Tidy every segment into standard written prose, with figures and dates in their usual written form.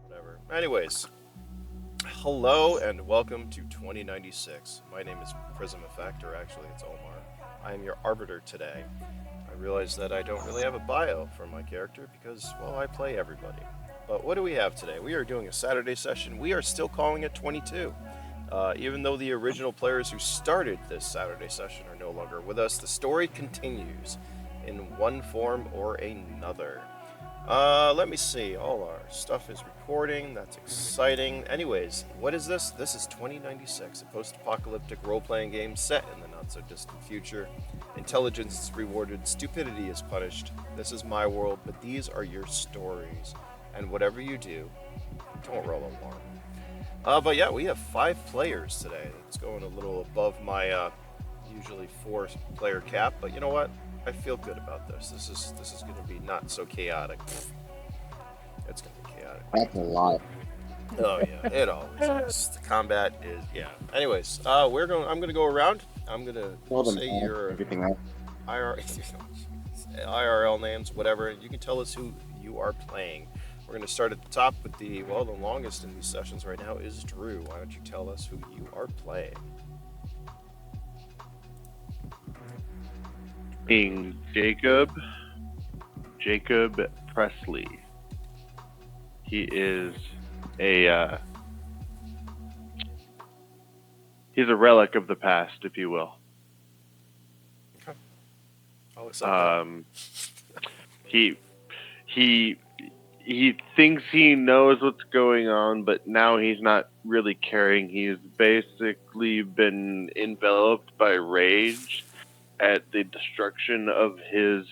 Whatever. Anyways, hello and welcome to 2096. My name is Prism Effect, or actually it's Omar. I am your arbiter today. I realize that I don't really have a bio for my character because, well, I play everybody. But what do we have today? We are doing a Saturday session. We are still calling it 22. Even though the original players who started this Saturday session are no longer with us, the story continues in one form or another. Let me see. All our stuff is recording. That's exciting. Anyways, what is this? This is 2096, a post-apocalyptic role-playing game set in the not-so-distant future. Intelligence is rewarded, stupidity is punished. This is my world, but these are your stories. And whatever you do, don't roll alarm. But yeah, we have 5 players today. It's going a little above my usually 4-player cap, but you know what? I feel good about this. This is going to be not so chaotic. It's going to be chaotic. That's a lot. Oh yeah, it always is. The combat is yeah. Anyways, we're going. I'm going to go around. I'm going to Well, then say your everything else. IR, IRL names, whatever. You can tell us who you are playing. We're going to start at the top with the longest in these sessions right now is Drew. Why don't you tell us who you are playing? Being Jacob Presley. He is a he's a relic of the past, if you will. Okay, I'll accept that. He he he thinks he knows what's going on, but now he's not really caring. He's basically been enveloped by rage at the destruction of his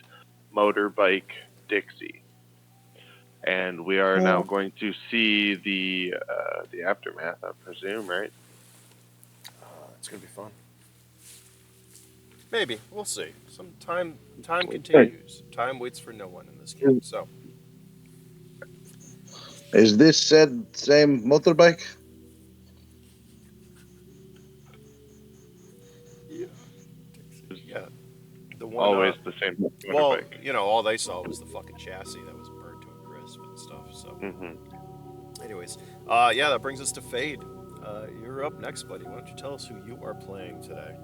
motorbike Dixie. And we are now going to see the aftermath, I presume, right? It's going to be fun. Maybe we'll see. Some time continues. Time waits for no one in this game. So Is this said same motorbike? yeah, the one. Always the same Well, motorbike. all they saw was the fucking chassis that was burnt to a crisp and stuff. So, anyways, yeah, that brings us to Fade. You're up next, buddy. Why don't you tell us who you are playing today?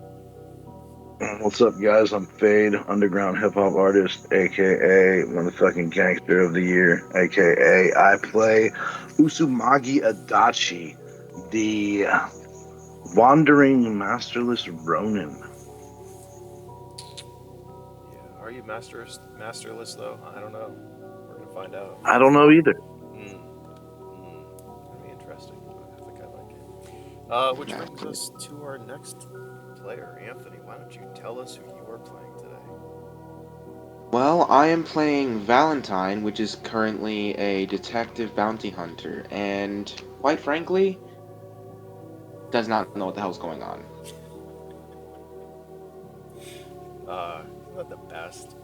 What's up, guys? I'm Fade, underground hip hop artist, aka motherfucking gangster of the year, aka I play Usumagi Adachi, the wandering masterless Ronin. Yeah, are you masterless though? I don't know. We're gonna find out. I don't know either. Gonna be interesting. I think I like it. Which brings us to our next player, Anthony. Why don't you tell us who you are playing today? Well, I am playing Valentine, which is currently a detective bounty hunter, and quite frankly, does not know what the hell's going on. Isn't that the best?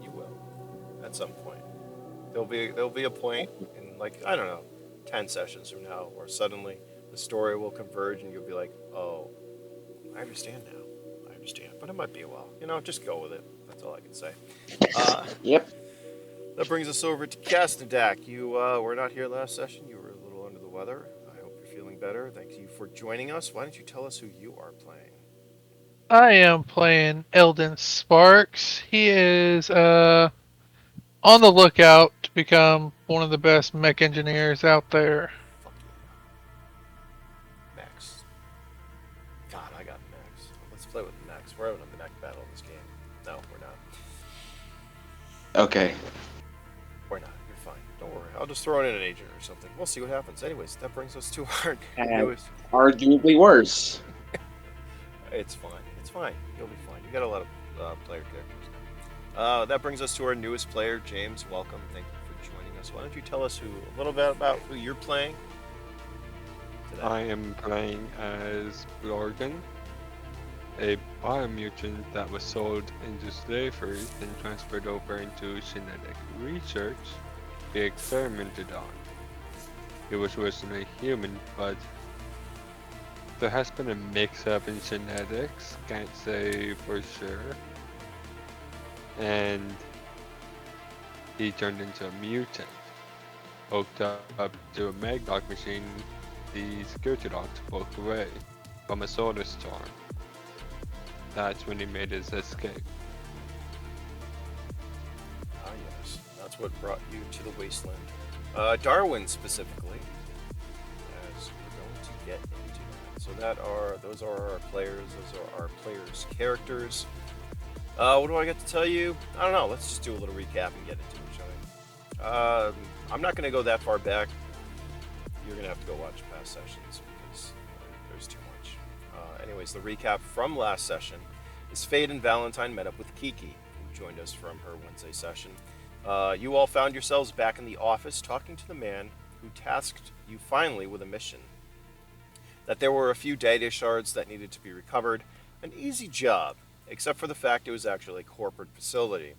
You will, at some point. There'll be a point in like I don't know, 10 sessions from now, where suddenly the story will converge and you'll be like, oh, I understand now. I understand, but it might be a while. Just go with it. That's all I can say. Uh, Yep. that brings us over to Castadak. You were not here last session. You were a little under the weather. I hope you're feeling better. Thank you for joining us. Why don't you tell us who you are playing? I am playing Eldon Sparks. He is on the lookout to become one of the best mech engineers out there. Fuck yeah. Max. God, I got Max. Let's play with Max. We're having a mech battle in this game. No, we're not. Okay. We're not. You're fine. Don't worry. I'll just throw in an agent or something. We'll see what happens. Anyways, that brings us to our newest. Arguably worse. It's fine. It's fine. You'll be fine. You got a lot of player characters now. That brings us to our newest player, James. Welcome. Thank you for joining us. Why don't you tell us a little bit about who you're playing today? I am playing as Blorgun, a biomutant that was sold into slavery and transferred over into genetic research to be experimented on. He was originally human, but there has been a mix-up in genetics, can't say for sure, and he turned into a mutant. Hooked up to a Magdog machine, the security dogs broke away from a solar storm. That's when he made his escape. Ah, yes. That's what brought you to the wasteland. Darwin specifically, as we're going to get into that. So those are our players. Those are our players' characters. What do I get to tell you? I don't know. Let's just do a little recap and get into it, shall we? I'm not going to go that far back. You're going to have to go watch past sessions because there's too much. Anyways, the recap from last session is Fade and Valentine met up with Kiki, who joined us from her Wednesday session. You all found yourselves back in the office talking to the man who tasked you finally with a mission. that there were a few data shards that needed to be recovered. An easy job, except for the fact it was actually a corporate facility.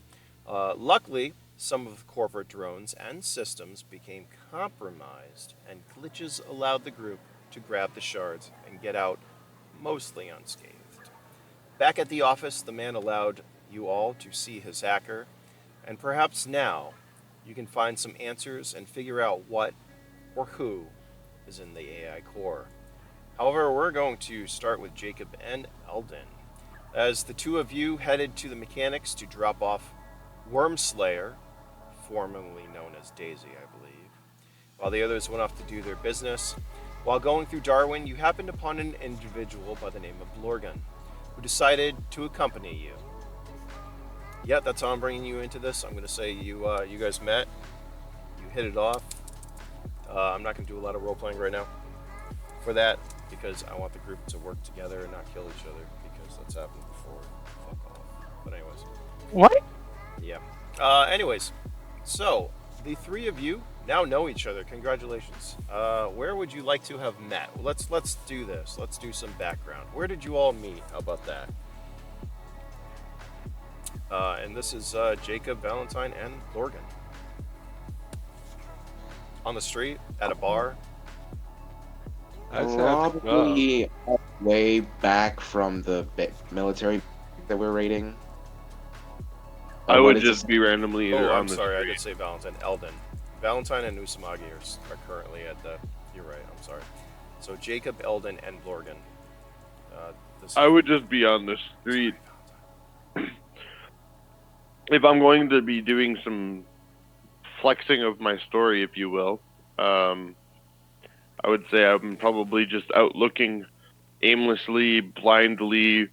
Luckily, some of the corporate drones and systems became compromised, and glitches allowed the group to grab the shards and get out mostly unscathed. Back at the office, the man allowed you all to see his hacker, and perhaps now you can find some answers and figure out what or who is in the AI core. However, we're going to start with Jacob and Eldon, as the two of you headed to the mechanics to drop off Wormslayer, formerly known as Daisy, I believe, while the others went off to do their business. While going through Darwin, you happened upon an individual by the name of Blorgun, who decided to accompany you. Yeah, that's how I'm bringing you into this. I'm going to say you guys met, you hit it off. I'm not going to do a lot of role playing right now for that because I want the group to work together and not kill each other because that's happened before. Fuck off. But anyways, What? yeah. Anyways, so the three of you now know each other. Congratulations. Where would you like to have met? Well, let's do this. Let's do some background. Where did you all meet? How about that? And this is Jacob, Valentine, and Blorgun. On the street, at a bar. I'd say at the club. Probably way back from the military that we're raiding. I Or what would is just it? be randomly either Oh, on I'm the sorry, I street. did say Valentine. Eldon. Valentine and Usumagi are currently at the. You're right. I'm sorry. So Jacob, Eldon, and Blorgun. This I would just be on the street. If I'm going to be doing some flexing of my story, if you will, I would say I'm probably just out looking aimlessly, blindly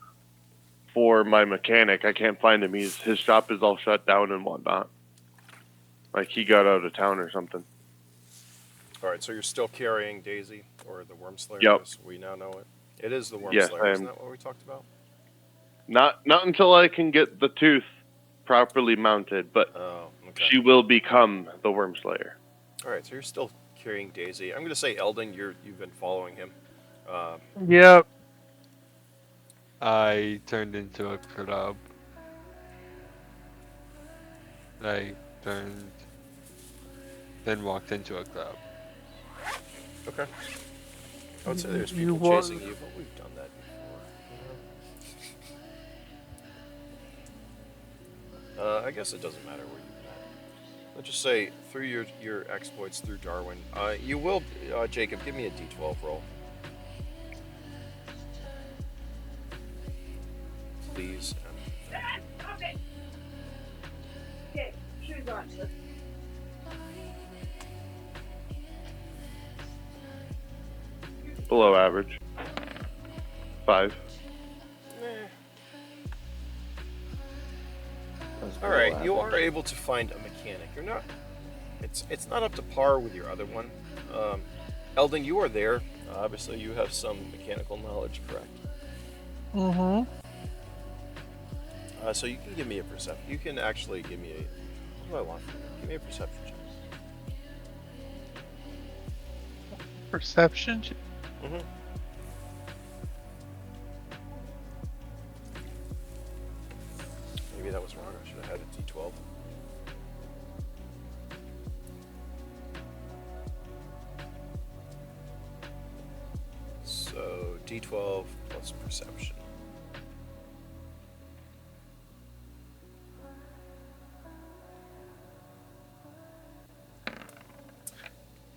for my mechanic. I can't find him. His shop is all shut down and whatnot. Like he got out of town or something. All right. So you're still carrying Daisy or the Wormslayer? Yep. As we now know it. It is the Wormslayer. Yes, I Isn't am. that what we talked about? Not until I can get the tooth properly mounted, but Oh, okay. she will become the Wormslayer. All right. So you're still carrying Daisy. I'm going to say Eldon. You've been following him. Yep. I turned into a club. I turned, then walked into a club. Okay. I would say there's You people wa- chasing you, but we've done that before. I guess it doesn't matter where you've met. Let's just say through your exploits through Darwin, you will, Jacob, give me a D12 roll. Please. Okay, shoes on. Below average. 5. All right, you are able to find a mechanic. You're not. It's not up to par with your other one. Eldon, you are there. Obviously, you have some mechanical knowledge, correct? Mm-hmm. So you can give me a perception. You can actually give me a. What do I want from you? Give me a perception check. Perception. Mm-hmm. Maybe that was wrong. I should have had a D12. So D12 plus perception.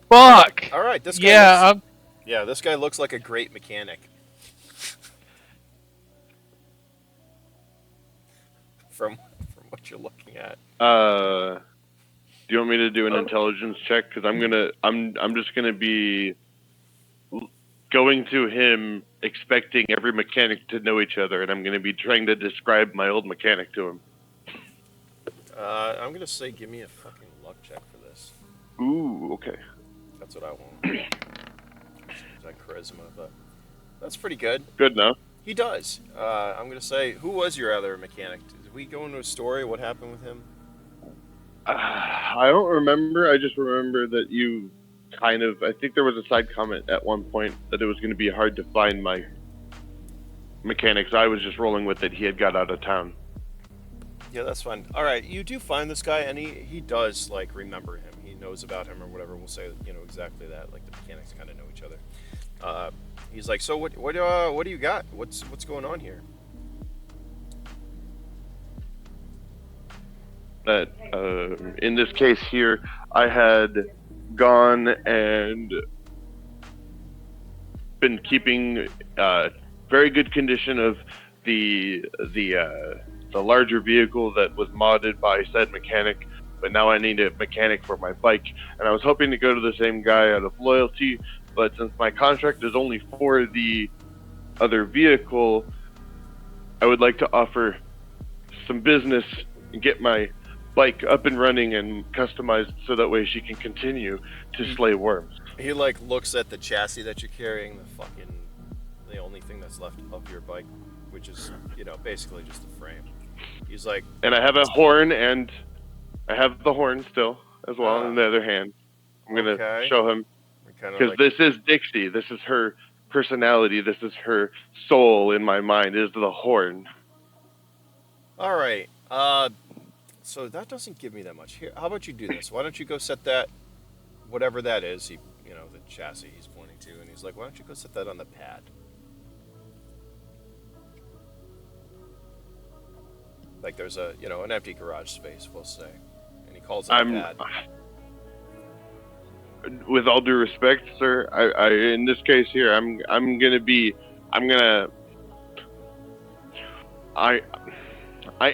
Fuck. All right, this guy. Yeah. Yeah, this guy looks like a great mechanic. from what you're looking at. Do you want me to do an intelligence check? Because I'm just gonna be going to him expecting every mechanic to know each other, and I'm gonna be trying to describe my old mechanic to him. I'm gonna say, give me a fucking luck check for this. Ooh, okay. That's what I want. Is that charisma? But that's pretty good. Good enough. He does. I'm gonna say, who was your other mechanic? Did we go into a story? What happened with him? I don't remember. I just remember that you I think there was a side comment at one point that it was going to be hard to find my mechanics. I was just rolling with it. He had got out of town. Yeah, that's fine. All right, you do find this guy, and he does like remember him. He knows about him or whatever. We'll say exactly that. Like the mechanics kind of know each other. He's like, so what do you got? What's going on here? That in this case here, I had gone and been keeping very good condition of the larger vehicle that was modded by said mechanic, but now I need a mechanic for my bike, and I was hoping to go to the same guy out of loyalty, but since my contract is only for the other vehicle, I would like to offer some business and get my bike up and running and customized so that way she can continue to slay worms. He like looks at the chassis that you're carrying, the only thing that's left of your bike, which is basically just the frame. He's like, and I have a horn, and I have the horn still as well in the other hand. I'm gonna show him because this is Dixie. This is her personality. This is her soul in my mind. Is the horn. All right. So that doesn't give me that much. Here, how about you do this? Why don't you go set that, whatever that is, the chassis he's pointing to, and he's like, why don't you go set that on the pad? Like there's an empty garage space, we'll say, and he calls it a pad. With all due respect, sir, I in this case here, I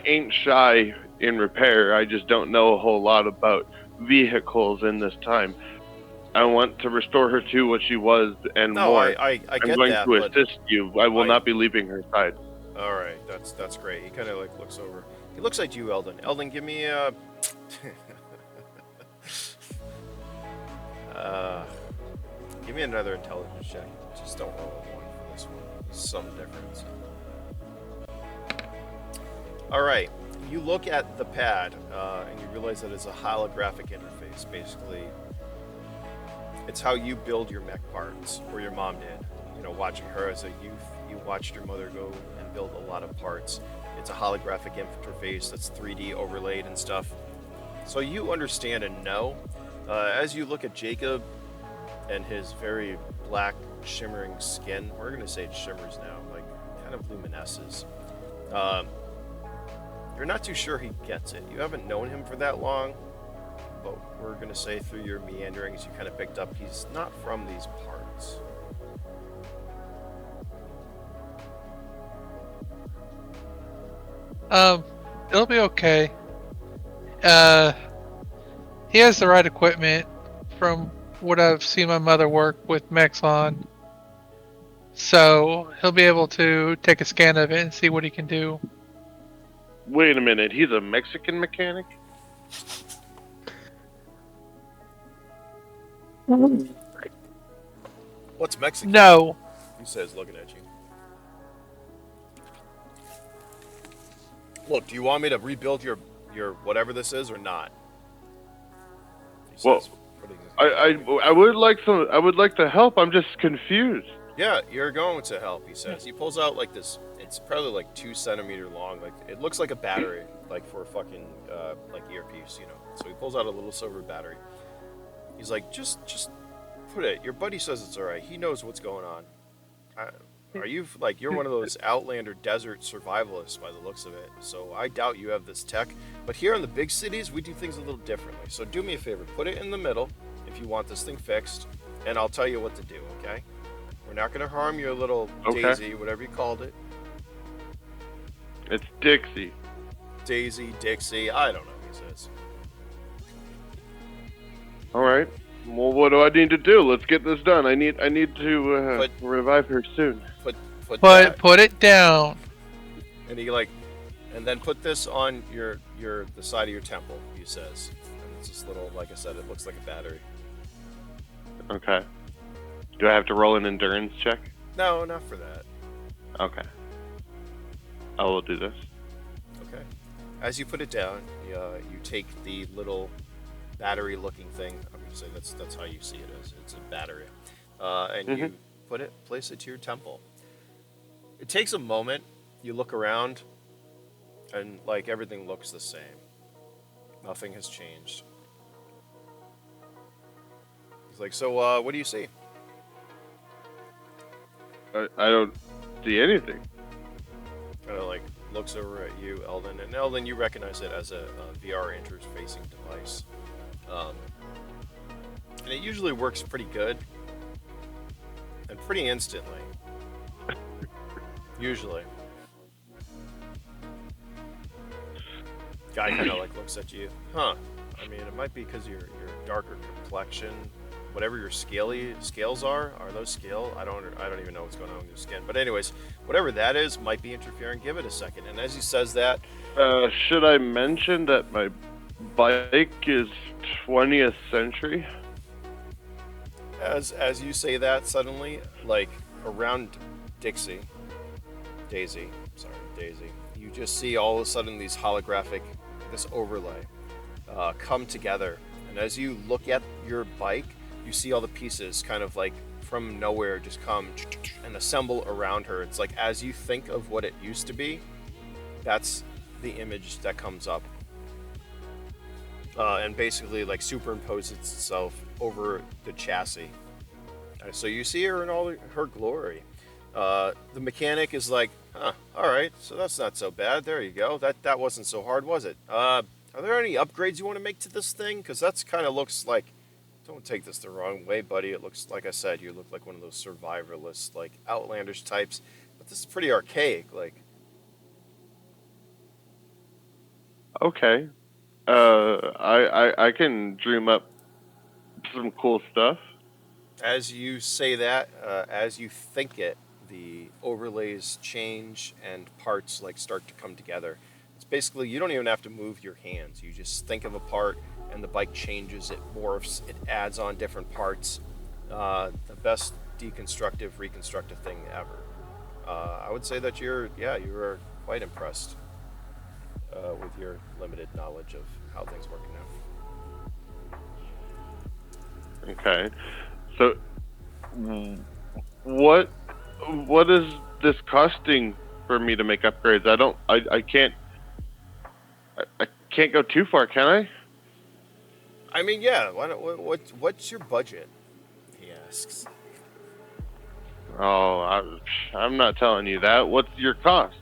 ain't shy in repair. I just don't know a whole lot about vehicles in this time. I want to restore her to what she was and more. I get I'm going that, to assist you. I will not be leaving her side. All right, that's great. He kind of like looks over. He looks at you, Eldon. Eldon, give me a. Give me another intelligence check. Just don't roll a 1 for this one. Some difference. All right. You look at the pad, and you realize that it's a holographic interface. Basically, it's how you build your mech parts, or your mom did. Watching her as a youth, you watched your mother go and build a lot of parts. It's a holographic interface that's 3D overlaid and stuff. So you understand and know. As you look at Jacob and his very black, shimmering skin, we're going to say it shimmers now, like kind of luminesces. You're not too sure he gets it. You haven't known him for that long, but we're going to say through your meanderings, you kind of picked up he's not from these parts. It'll be okay. He has the right equipment from what I've seen my mother work with mechs on. So he'll be able to take a scan of it and see what he can do. Wait a minute, he's a Mexican mechanic? What's Mexican? No. He says, looking at you. Look, do you want me to rebuild your whatever this is or not? Well, I would like some. I would like to help. I'm just confused. Yeah, you're going to help. He says. He pulls out like this. It's probably like 2 centimeter long. Like it looks like a battery, like for a fucking like earpiece, So he pulls out a little silver battery. He's like, just put it. Your buddy says it's all right. He knows what's going on. Are you like you're one of those Outlander desert survivalists by the looks of it? So I doubt you have this tech. But here in the big cities, we do things a little differently. So do me a favor, put it in the middle if you want this thing fixed, and I'll tell you what to do. Okay? We're not going to harm your little Daisy, whatever you called it. It's Dixie. Daisy, Dixie, I don't know. He says. All right. Well, what do I need to do? Let's get this done. I need to revive her soon. Put it down. And he and then put this on the side of your temple. He says, and it's this little, like I said, it looks like a battery. Okay. Do I have to roll an endurance check? No, not for that. Okay. I will do this. Okay. As you put it down, you take the little battery-looking thing. I'm gonna say that's how you see it as. It's a battery, and Hmm. you place it to your temple. It takes a moment. You look around, and like everything looks the same. Nothing has changed. He's like, so what do you see? I don't see anything. Kind of like looks over at you, Eldon, and Eldon, you recognize it as a VR interfacing device, um, and it usually works pretty good and pretty instantly. Usually, guy kind of like looks at you, huh? I mean, it might be because your darker complexion, whatever your scales are those scale? I don't even know what's going on with your skin. But anyways, whatever that is might be interfering. Give it a second. And as he says that, Should I mention that my bike is 20th century? as you say that, suddenly, like around Dixie, Daisy, you just see all of a sudden these holographic, this overlay, come together. And as you look at your bike, you see all the pieces kind of like from nowhere just come and assemble around her. It's like as you think of what it used to be, that's the image that comes up. And basically like superimposes itself over the chassis. So you see her in all her glory. The mechanic is like, huh, all right, so that's not so bad. There you go. That wasn't so hard, was it? Are there any upgrades you want to make to this thing? Because that's kind of looks like, don't take this the wrong way, buddy. It looks like I said, you look like one of those survivalist, like outlandish types. But this is pretty archaic. Like, Okay. I can dream up some cool stuff. as you say that, as you think it, the overlays change and parts like start to come together. It's basically you don't even have to move your hands. You just think of a part, and the bike changes. It morphs. It adds on different parts. The best deconstructive, reconstructive thing ever. I would say that you are quite impressed with your limited knowledge of how things work now. Okay. So, what what is this costing for me to make upgrades? I can't go too far, can I? I mean, yeah. What's your budget? He asks. Oh, I'm not telling you that. What's your cost?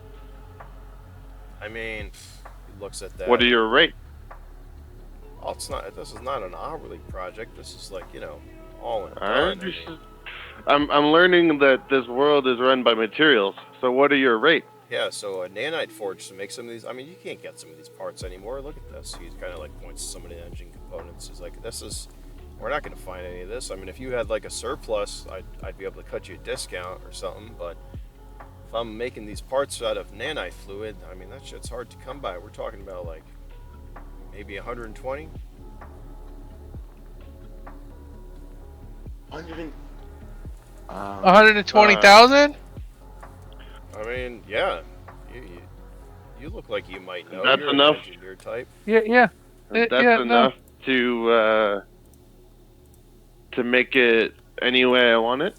I mean, he looks at that. What are your rates? Oh, it's not. This is not an hourly project. This is like all in I done. understand. I'm learning that this world is run by materials. So what are your rates? Yeah. So a nanite forge to make some of these. I mean, you can't get some of these parts anymore. Look at this. He's kind of like points to some of the engine components. He's like, this is. We're not going to find any of this. I mean, if you had like a surplus, I'd be able to cut you a discount or something. But if I'm making these parts out of nanite fluid, I mean that shit's hard to come by. We're talking about like maybe 120. 100 and, 120,000? I mean, yeah. You look like you might know. That's You're enough. An engineer type. Yeah. That's Yeah, enough to make it any way I want it.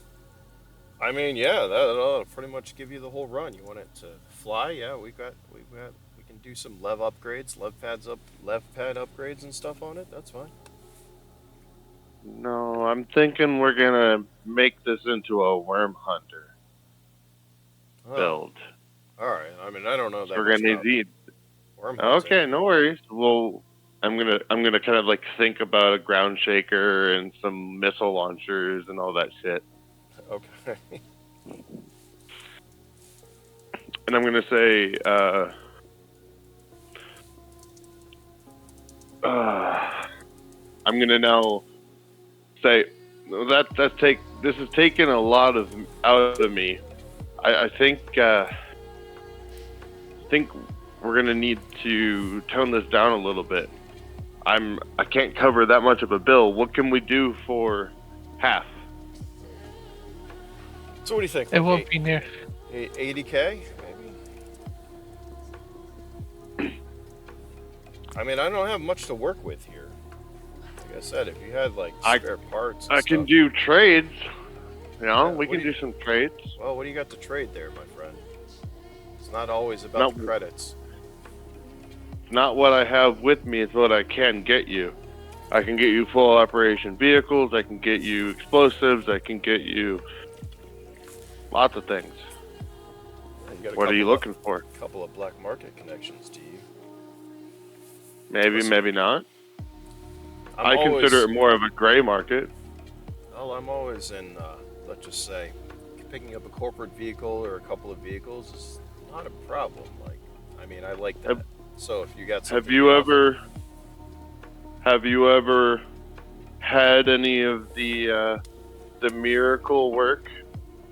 I mean, yeah, that'll pretty much give you the whole run. You want it to fly? Yeah, we can do some lev upgrades, lev pad upgrades and stuff on it. That's fine. No, I'm thinking we're gonna make this into a worm hunter Oh, build. all right. I mean, I don't know that. We're much gonna about need. worm hunting. Okay, no worries. Well, I'm gonna kind of like think about a ground shaker and some missile launchers and all that shit. Okay. And I'm gonna say, I'm gonna now say this has taken a lot out of me. I think we're gonna need to tone this down a little bit. I can't cover that much of a bill. What can we do for half? So what do you think? it won't be near. 80K, maybe. I mean, I don't have much to work with here. I said, if you had like I- spare parts, and I stuff, can do trades. You know, Yeah, we what can do you- do some trades. Well, what do you got to trade there, my friend? It's not always about No. the credits. Not what I have with me, it's what I can get you. I can get you full operation vehicles, I can get you explosives, I can get you lots of things. You got a What are you couple looking for? couple of black market connections, do you? Maybe, Listen, maybe not. I always, consider it more of a gray market. Well, I'm always in, let's just say, picking up a corporate vehicle or a couple of vehicles is not a problem. Like, I mean, I like that. So if you got something, Have you ever had any of the miracle work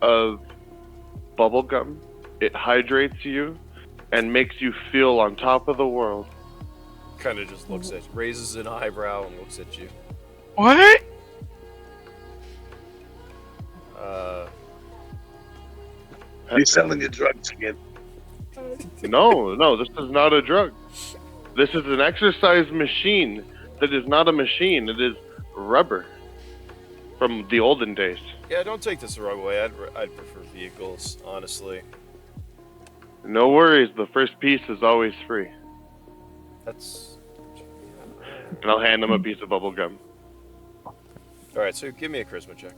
of bubblegum? It hydrates you and makes you feel on top of the world. kind of just looks at, raises an eyebrow and looks at you. What? He's selling you drugs again. No, this is not a drug. This is an exercise machine that is not a machine. It is rubber from the olden days. Yeah, don't take this the wrong way. I'd prefer vehicles, honestly. No worries, the first piece is always free. That's. And I'll hand him a piece of bubble gum. All right, so give me a charisma check.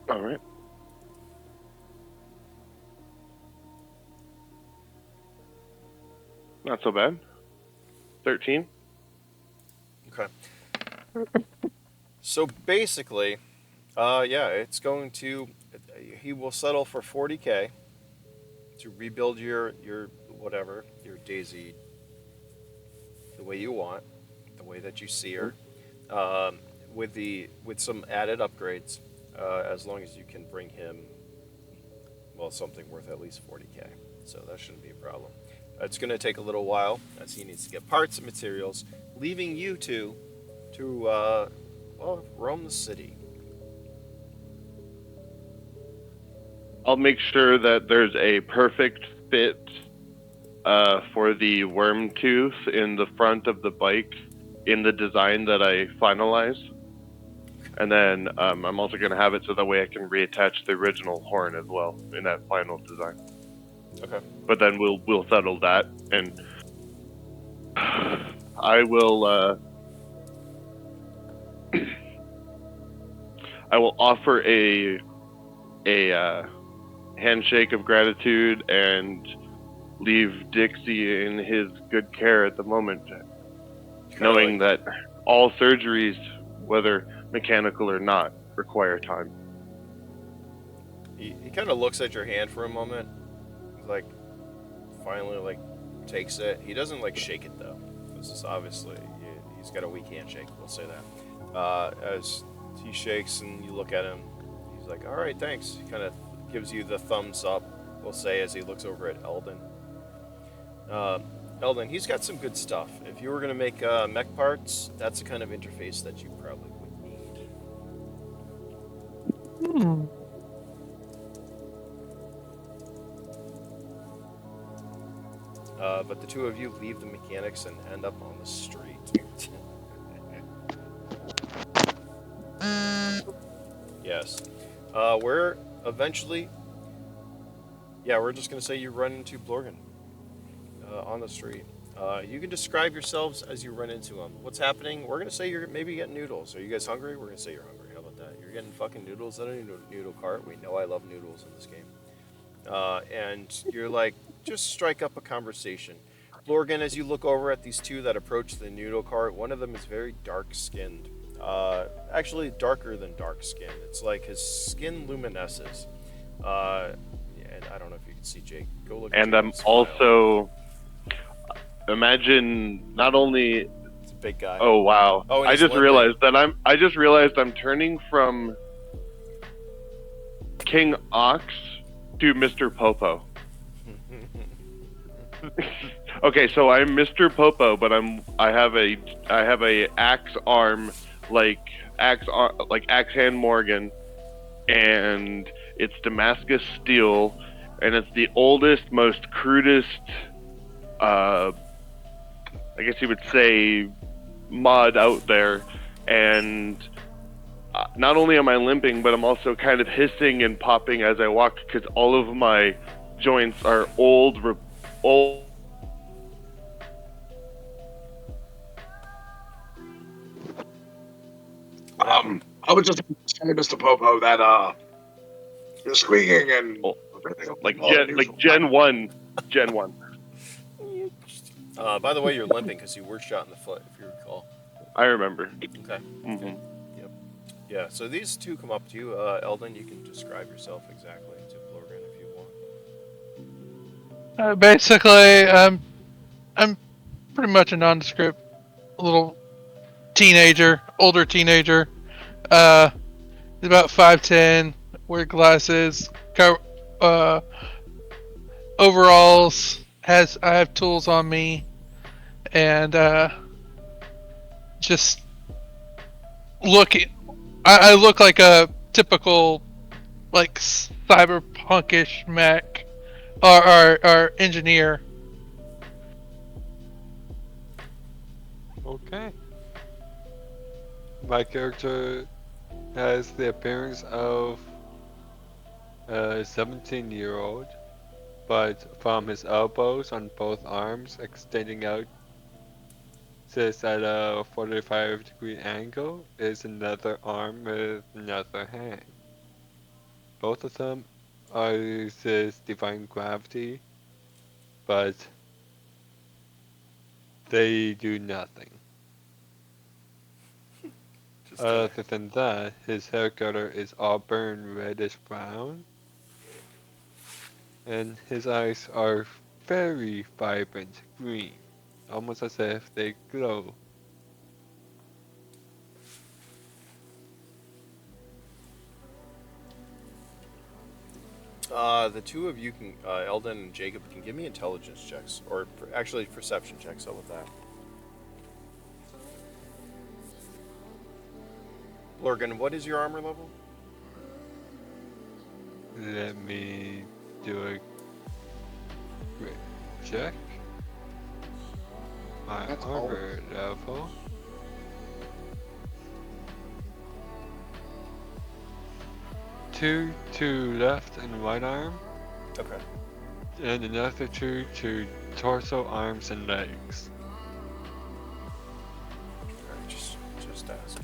All right. Not so bad. 13. Okay. So basically, yeah, it's going to. He will settle for 40K to rebuild your whatever, your Daisy the way you want, the way that you see her, with some added upgrades, as long as you can bring him, well, something worth at least 40K. So that shouldn't be a problem. It's going to take a little while as he needs to get parts and materials, leaving you two to well, roam the city. I'll make sure that there's a perfect fit for the worm tooth in the front of the bike in the design that I finalize. And then I'm also going to have it so that way I can reattach the original horn as well in that final design. Okay. But then we'll settle that, and I will I will offer a handshake of gratitude and leave Dixie in his good care at the moment, knowing that all surgeries, whether mechanical or not, require time. He kind of looks at your hand for a moment, like finally like takes it. He doesn't like shake it though. This is obviously he's got a weak handshake. We'll say that. As he shakes and you look at him, he's like, "All right, thanks." He kind of gives you the thumbs up. We'll say as he looks over at Eldon. Eldon, he's got some good stuff. If you were gonna make mech parts, that's the kind of interface that you probably would need. Hmm. But the two of you leave the mechanics and end up on the street. Yes. We're eventually... Yeah, we're just going to say you run into Blorgun on the street. You can describe yourselves as you run into him. What's happening? We're going to say you're maybe getting noodles. Are you guys hungry? We're going to say you're hungry. How about that? You're getting fucking noodles at a noodle cart. We know I love noodles in this game. And you're like, just strike up a conversation. Blorgun, as you look over at these two that approach the noodle cart, one of them is very dark-skinned. Actually, darker than dark-skinned. It's like his skin luminesces. And I don't know if you can see Jake. Go look at And Jake I'm and smile. also... Imagine not only... It's a big guy. Oh, wow. Oh, and I he's just limping. realized I'm turning from King Ox to Mr. Popo. Okay, so I'm Mr. Popo, but I have a axe arm like axe hand Morgan, and it's Damascus steel, and it's the oldest, most crudest, I guess you would say, mod out there, and not only am I limping, but I'm also kind of hissing and popping as I walk because all of my joints are old. What happened? I was just saying, Mr. Popo, that you're squeaking and Like Gen 1. Gen 1. By the way, you're limping because you were shot in the foot, if you recall. I remember. Okay. Hmm. Yep. Yeah. So these two come up to you, Eldon. You can describe yourself exactly to Blorgun if you want. Basically, I'm pretty much a nondescript little teenager, older teenager. He's about 5'10", wear glasses, overalls. I have tools on me, and just looking. I look like a typical like cyberpunkish mech or engineer. Okay. My character has the appearance of a 17-year-old, but from his elbows on both arms extending out sits at a 45-degree angle is another arm with another hand. Both of them are this divine gravity, but they do nothing. Just Other than that, his hair color is auburn reddish brown, and his eyes are very vibrant green, almost as if they glow. The two of you can, Eldon and Jacob, can give me intelligence checks, or actually perception checks. How about that? Blorgun, what is your armor level? Let me do a quick check. My That's armor level. Two to left and right arm, Okay. and another two to torso, arms, and legs. Alright, just ask.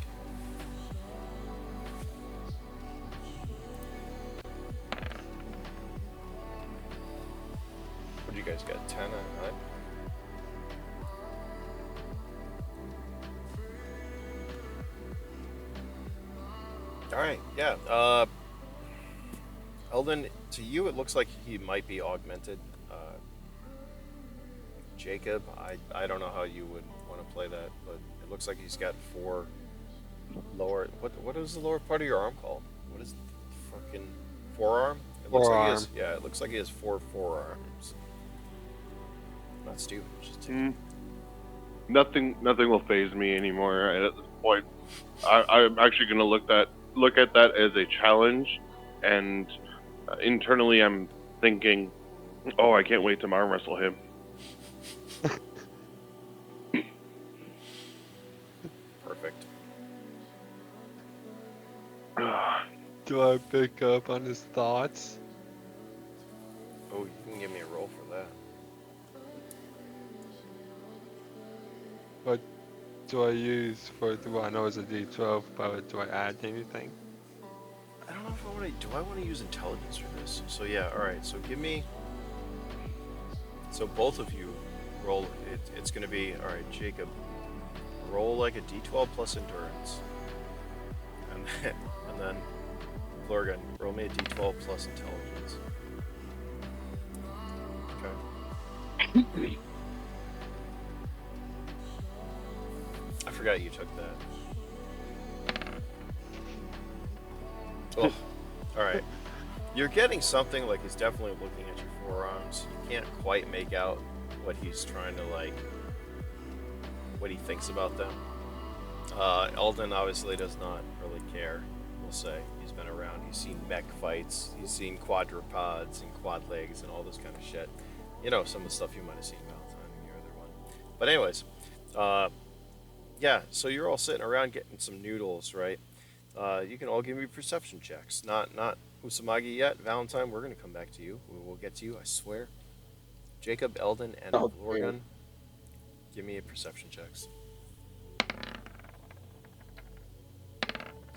What do you guys got? 10 and 9? Alright, yeah. Eldon, to you it looks like he might be augmented. Jacob, I don't know how you would want to play that, but it looks like he's got 4 lower. What is the lower part of your arm called? What is the fucking forearm? It looks like he has. Forearm. Yeah, it looks like he has 4 forearms. Not stupid. Just Nothing will phase me anymore at this point. I'm actually going to look at that as a challenge, and internally I'm thinking, oh, I can't wait to arm wrestle him. perfect. Do I pick up on his thoughts? Oh, you can give me a roll for that. What do I use for the one? I know it's a D12, but do I add anything? I don't know if I want to. Do I want to use intelligence for this? So yeah, all right. So give me. So both of you roll. It's going to be all right. Jacob, roll like a D12 plus endurance, and then Blorgun, roll me a D12 plus intelligence. Okay. I forgot you took that. Oh, all right. You're getting something like he's definitely looking at your forearms. You can't quite make out what he's trying to like, what he thinks about them. Eldon obviously does not really care. We'll say he's been around. He's seen mech fights. He's seen quadrupeds and quad legs and all this kind of shit. You know, some of the stuff you might have seen Valentine in your other one. But anyways, yeah, so you're all sitting around getting some noodles, right? You can all give me perception checks. Not Usumagi yet. Valentine, we're gonna come back to you. We will get to you, I swear. Jacob, Eldon, and Oh, Blorgun, give me a perception checks.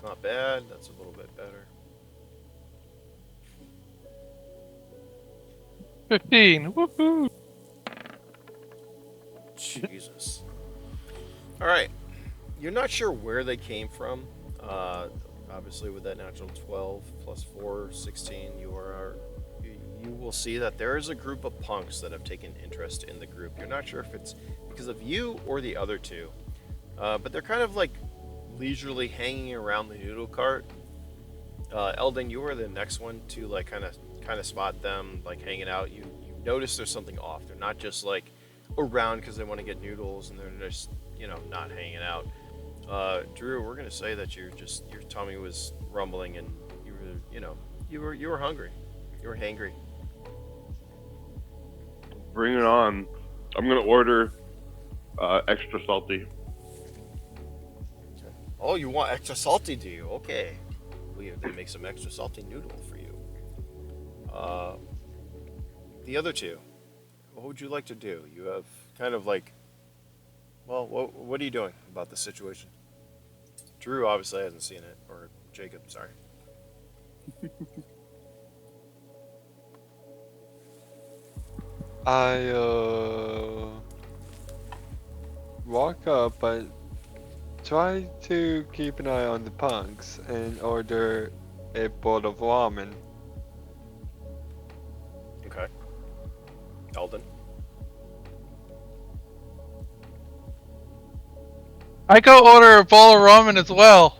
Not bad. That's a little bit better. 15. Woohoo! Jesus. All right. You're not sure where they came from. Obviously, with that natural 12 plus 4, 16, you will see that there is a group of punks that have taken interest in the group. You're not sure if it's because of you or the other two, but they're kind of like leisurely hanging around the noodle cart. Eldon, you were the next one to like kind of spot them like hanging out. You notice there's something off. They're not just like around because they want to get noodles and they're just not hanging out. Drew, we're gonna say that your tummy was rumbling and you were hungry. You were hangry. Bring it on. I'm gonna order extra salty. Oh, you want extra salty, do you? Okay. We have to make some extra salty noodle for you. The other two, what would you like to do? You have kind of like, well, what are you doing about the situation? Drew obviously hasn't seen it, or Jacob, sorry. I walk up and try to keep an eye on the punks and order a bowl of ramen. Okay. Eldon. I go order a bowl of ramen as well.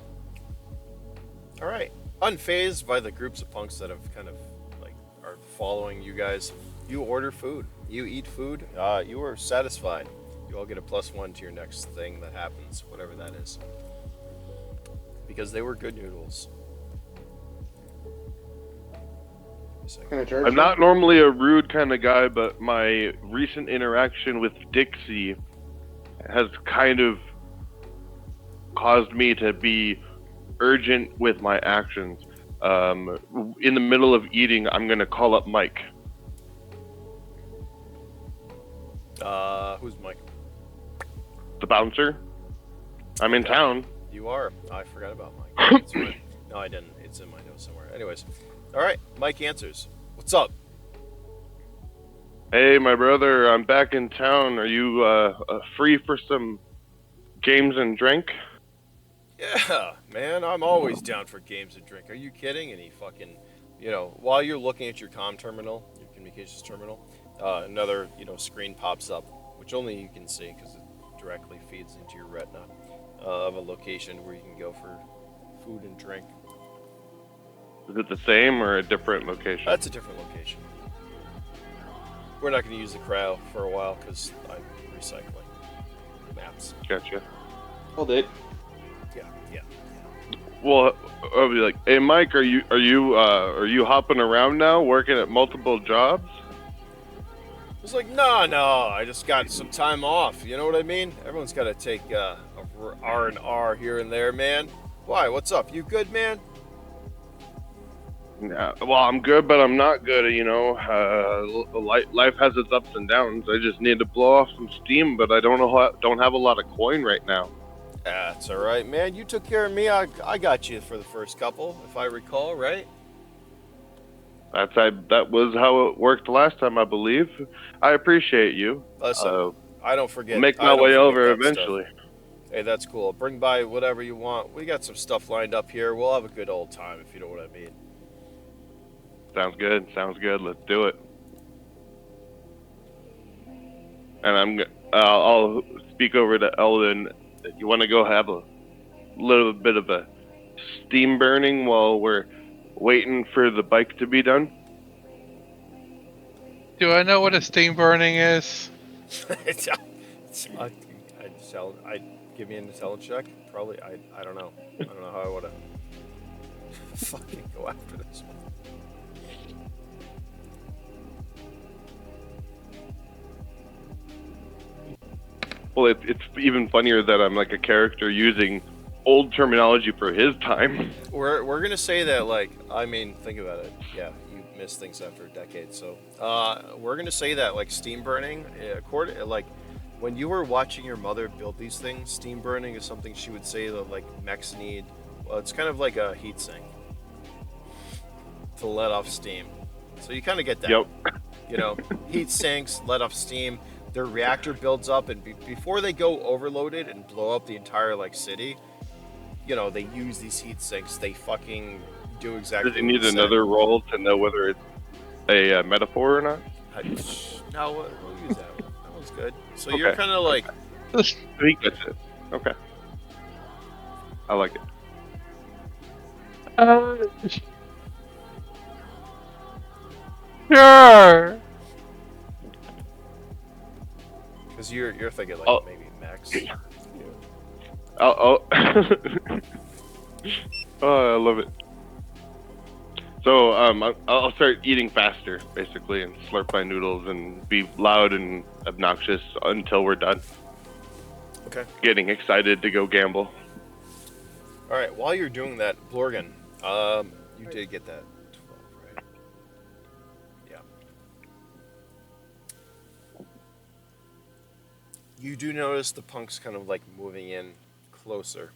All right. Unfazed by the groups of punks that have kind of like are following you guys, you order food. You eat food. You are satisfied. You all get a +1 to your next thing that happens, whatever that is, because they were good noodles. Can I charge I'm you? not normally a rude kind of guy, but my recent interaction with Dixie has kind of caused me to be urgent with my actions. In the middle of eating, I'm going to call up Mike. Who's Mike? The bouncer. I'm in town. You are. I forgot about Mike. It's fine. No, I didn't. It's in my notes somewhere. Anyways, all right. Mike answers. What's up? Hey, my brother, I'm back in town. Are you free for some games and drink? Yeah, man. I'm always down for games and drink. Are you kidding? And he fucking, while you're looking at your comm terminal, your communications terminal, another, screen pops up, which only you can see because it directly feeds into your retina of a location where you can go for food and drink. Is it the same or a different location? That's a different location. We're not going to use the crowd for a while because I'm recycling maps. Gotcha. Hold it. Yeah. Well, I'll be like, hey, Mike, are you hopping around now, working at multiple jobs? It's like, no, I just got some time off. You know what I mean? Everyone's got to take a R&R here and there, man. Why? What's up? You good, man? Yeah, well, I'm good, but I'm not good. Life has its ups and downs. I just need to blow off some steam, but I don't have a lot of coin right now. That's all right, man. You took care of me. I got you for the first couple, if I recall, right? That was how it worked last time, I believe. I appreciate you. Listen, I don't forget. Make I my don't way forget over that stuff. eventually. Hey, that's cool. Bring by whatever you want. We got some stuff lined up here. We'll have a good old time, if you know what I mean. Sounds good. Let's do it. And I'll speak over to Eldon. You want to go have a little bit of a steam burning while we're waiting for the bike to be done? Do I know what a steam burning is? I give me an intelligence check. Probably. I don't know. I don't know how I want to fucking go after this one. Well, it's even funnier that I'm like a character using old terminology for his time. We're gonna say that, like, I mean, think about it. Yeah, you miss things after a decade. So we're gonna say that, like, steam burning, like when you were watching your mother build these things, steam burning is something she would say that, like, mechs need. Well, it's kind of like a heat sink to let off steam. So you kind of get that. Yep. You know, heat sinks let off steam. Their reactor builds up, and before they go overloaded and blow up the entire, like, city, you know, they use these heat sinks. They fucking do exactly. Does he need another roll to know whether it's a metaphor or not? No, we'll use that one. That one's good. So Okay. you're kind of like, He gets it. Okay. I like it. Sure. because you're thinking like Oh. maybe Max. Oh. Oh, I love it. So I'll start eating faster, basically, and slurp my noodles and be loud and obnoxious until we're done. Okay. Getting excited to go gamble. All right. While you're doing that, Blorgun, you did get that 12, right? Yeah. You do notice the punks kind of like moving in closer,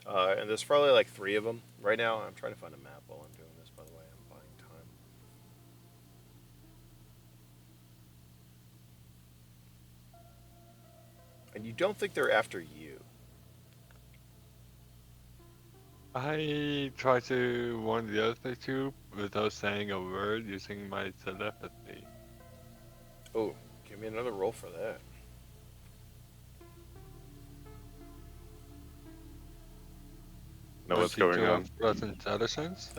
and there's probably like 3 of them right now. I'm trying to find a map while I'm doing this. By the way, I'm buying time. And you don't think they're after you. I try to warn the other two without saying a word using my telepathy. Oh, give me another roll for that. Know what's Does he going do on. have plus intelligence?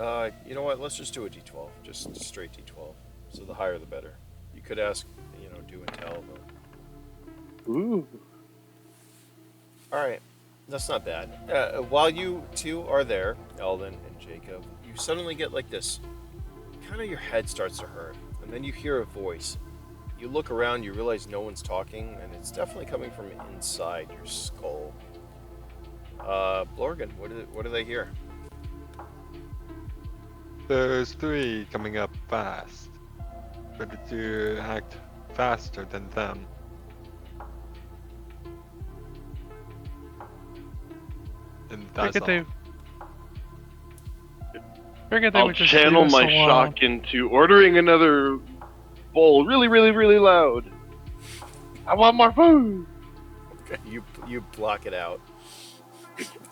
You know what? Let's just do a D12. Just straight D12. So the higher the better. You could ask, do and tell, but... Ooh. Alright. That's not bad. While you two are there, Eldon and Jacob, you suddenly get like this... Kind of your head starts to hurt. And then you hear a voice. You look around, you realize no one's talking, and it's definitely coming from inside your skull. Blorgun, what do they hear? There's 3 coming up fast. Better to act faster than them. And that's all. Figured they I'll would just channel leave us my alone. shock into ordering another bowl really, really, really loud. I want more food. Okay, you block it out.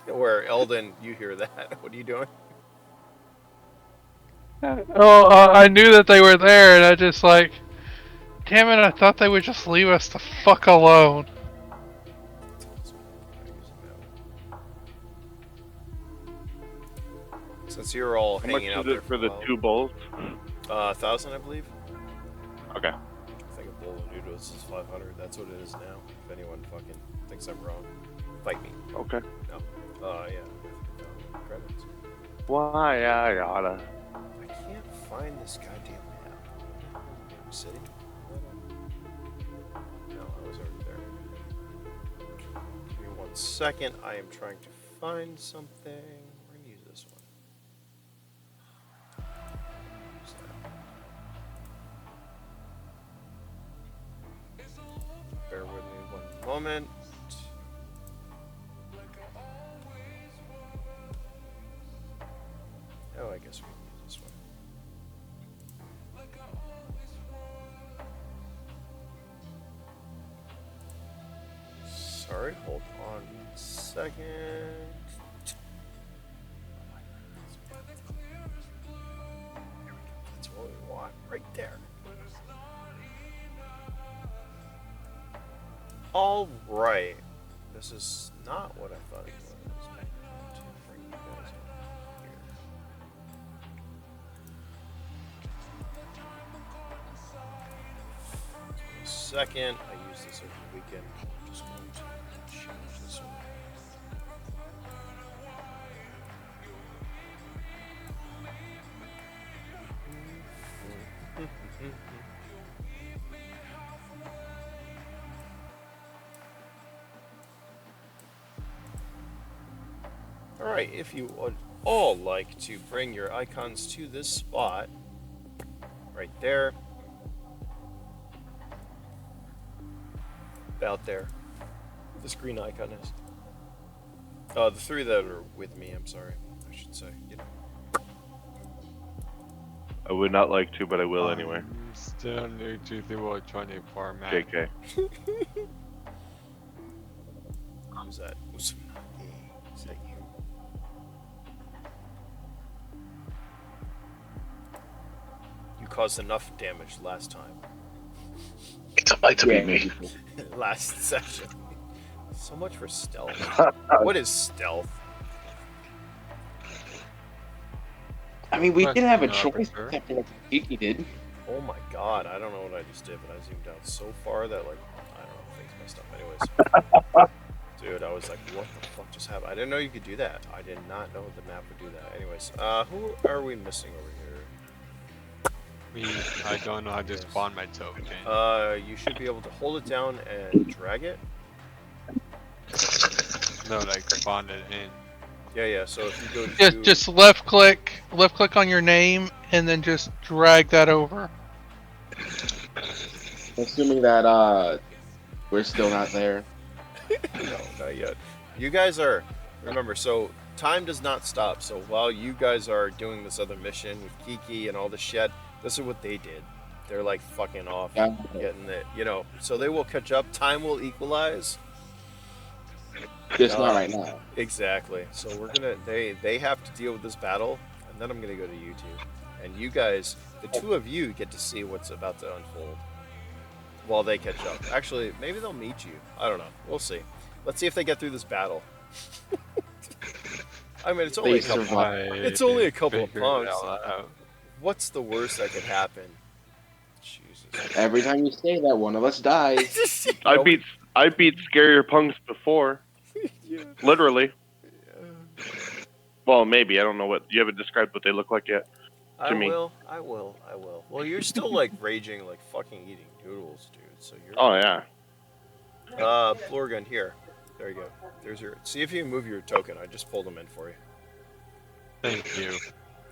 Where Eldon, you hear that? What are you doing? Oh, I knew that they were there, and I just like, damn it! I thought they would just leave us the fuck alone. Since you're all How much hanging out is there it for the a while. 2 bowls? 1,000, I believe. Okay. I think a bowl of noodles is 500. That's what it is now. If anyone fucking thinks I'm wrong, fight me. Okay. No. Yeah. Credits. Why I gotta? I can't find this goddamn map. Damn city. No, I was already there. Give me 1 second. I am trying to find something. We're gonna use this one. Use that. Bear with me 1 moment. Oh, I guess we can use this one. Sorry, hold on 1 second. There we go. That's what we want, right there. All right. This is not what I thought it was. To bring you guys up here. Second, I use this every weekend. I'm just going to change this one. Alright, if you would all like to bring your icons to this spot, right there, about there. This green icon is. The three that are with me, I'm sorry, I should say. You know. I would not like to, but I will anyway. I'm still new to the World 24 map. JK. Who's that? Usumagi. Is that you? You caused enough damage last time. Somebody to beat me. Last session. So much for stealth. What is stealth? I mean, we didn't have a Question, choice officer. except for what Kiki did. Oh my god, I don't know what I just did, but I zoomed out so far that, like, I don't know, things messed up. Anyways. Dude, I was like, what the fuck just happened? I didn't know you could do that. I did not know the map would do that. Anyways, who are we missing over here? Me, I don't know how to spawn my token. You should be able to hold it down and drag it. No, like spawn it in. Yeah, so if you go to... Just left click on your name, and then just drag that over. Assuming that we're still not there. No, not yet. You guys are... Remember, so time does not stop. So while you guys are doing this other mission with Kiki and all the shit, this is what they did. They're like fucking off, Yeah. getting it, you know. So they will catch up. Time will equalize. Just not right now. Exactly. So we're gonna... They have to deal with this battle, and then I'm gonna go to you two. And you guys, the two of you, get to see what's about to unfold while they catch up. Actually, maybe they'll meet you. I don't know. We'll see. Let's see if they get through this battle. I mean, it's only a couple. It's only a couple of Figure it punks. all out. What's the worst that could happen? Jesus. Every time you say that, one of us dies. I beat scarier punks before. Yeah. Literally. Yeah. Well, maybe. I don't know what... You haven't described what they look like yet. I me. will. Well, you're still like raging, like fucking eating noodles, dude. So you're. Oh, yeah. Blorgun here. There you go. There's your. See if you can move your token. I just pulled them in for you. Thank you.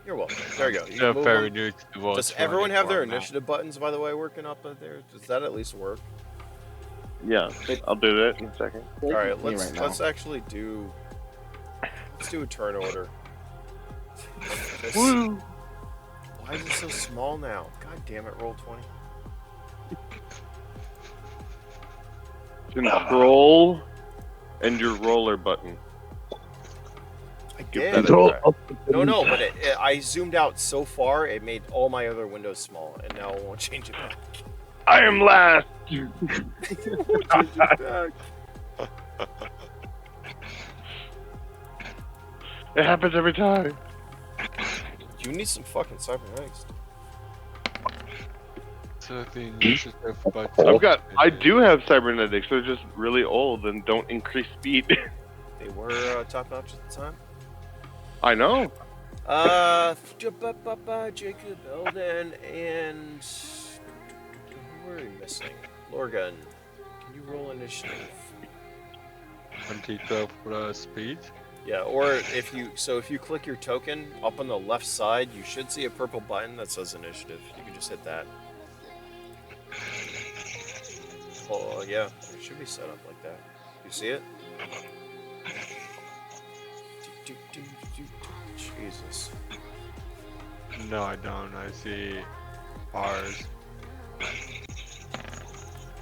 You're welcome. There you go. You So can move very them. new to the World Does everyone have their 24 map. initiative buttons, by the way, working up there? Does that at least work? Yeah. I'll do that in a second. All right, Me let's right now. let's actually do. Let's do a turn order. This- Woo! Why is it so small now? God damn it! Roll 20. Control and your roller button. I Give did. that a Control. try. No, but I zoomed out so far, it made all my other windows small, and now it won't change it back. I am last! Change it back. It happens every time. You need some fucking cybernetics. So the initiative button. I do have cybernetics. They're just really old and don't increase speed. They were top notch at the time. I know. Jacob, Eldon, and who are we missing? Blorgun. Can you roll initiative? 2012 plus speed. Yeah, or if you click your token up on the left side, you should see a purple button that says initiative. You can just hit that. Oh yeah, it should be set up like that. You see it? Jesus. No, I don't. I see ours.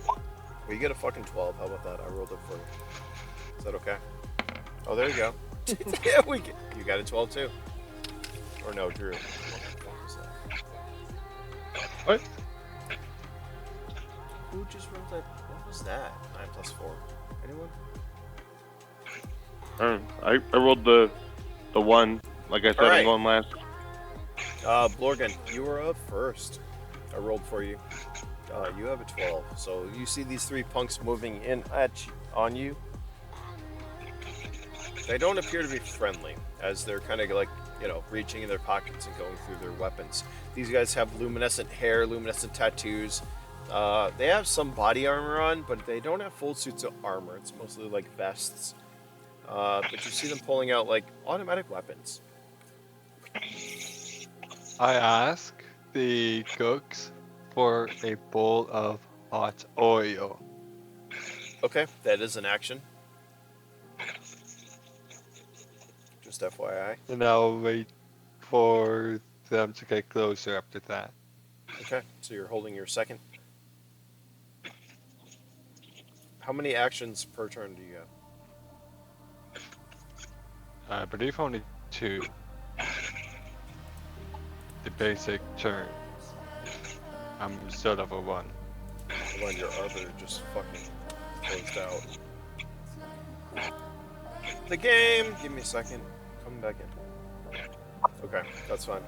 Well, you get a fucking 12. How about that? I rolled it for you. Is that okay? Oh, there you go. Yeah, you got a 12 too. Or no, Drew. What the fuck was that? What? Who just rolled that? What was that? 9 plus 4. Anyone? I rolled the one. Like I said, Alright. I'm going last. Blorgun, you were up first. I rolled for you. You have a 12. So you see these three punks moving in on you. They don't appear to be friendly, as they're kind of like, you know, reaching in their pockets and going through their weapons. These guys have luminescent hair, luminescent tattoos. They have some body armor on, but they don't have full suits of armor. It's mostly like vests. but you see them pulling out like automatic weapons. I ask the cooks for a bowl of hot oil. Okay, that is an action. Just FYI. And I'll wait for them to get closer after that. Okay, so you're holding your second. How many actions per turn do you have? I believe only 2. The basic turn. I'm still level 1. Hold on, your arbiter just fucking closed out. The game! Give me a second. Coming back in. Okay, that's fine.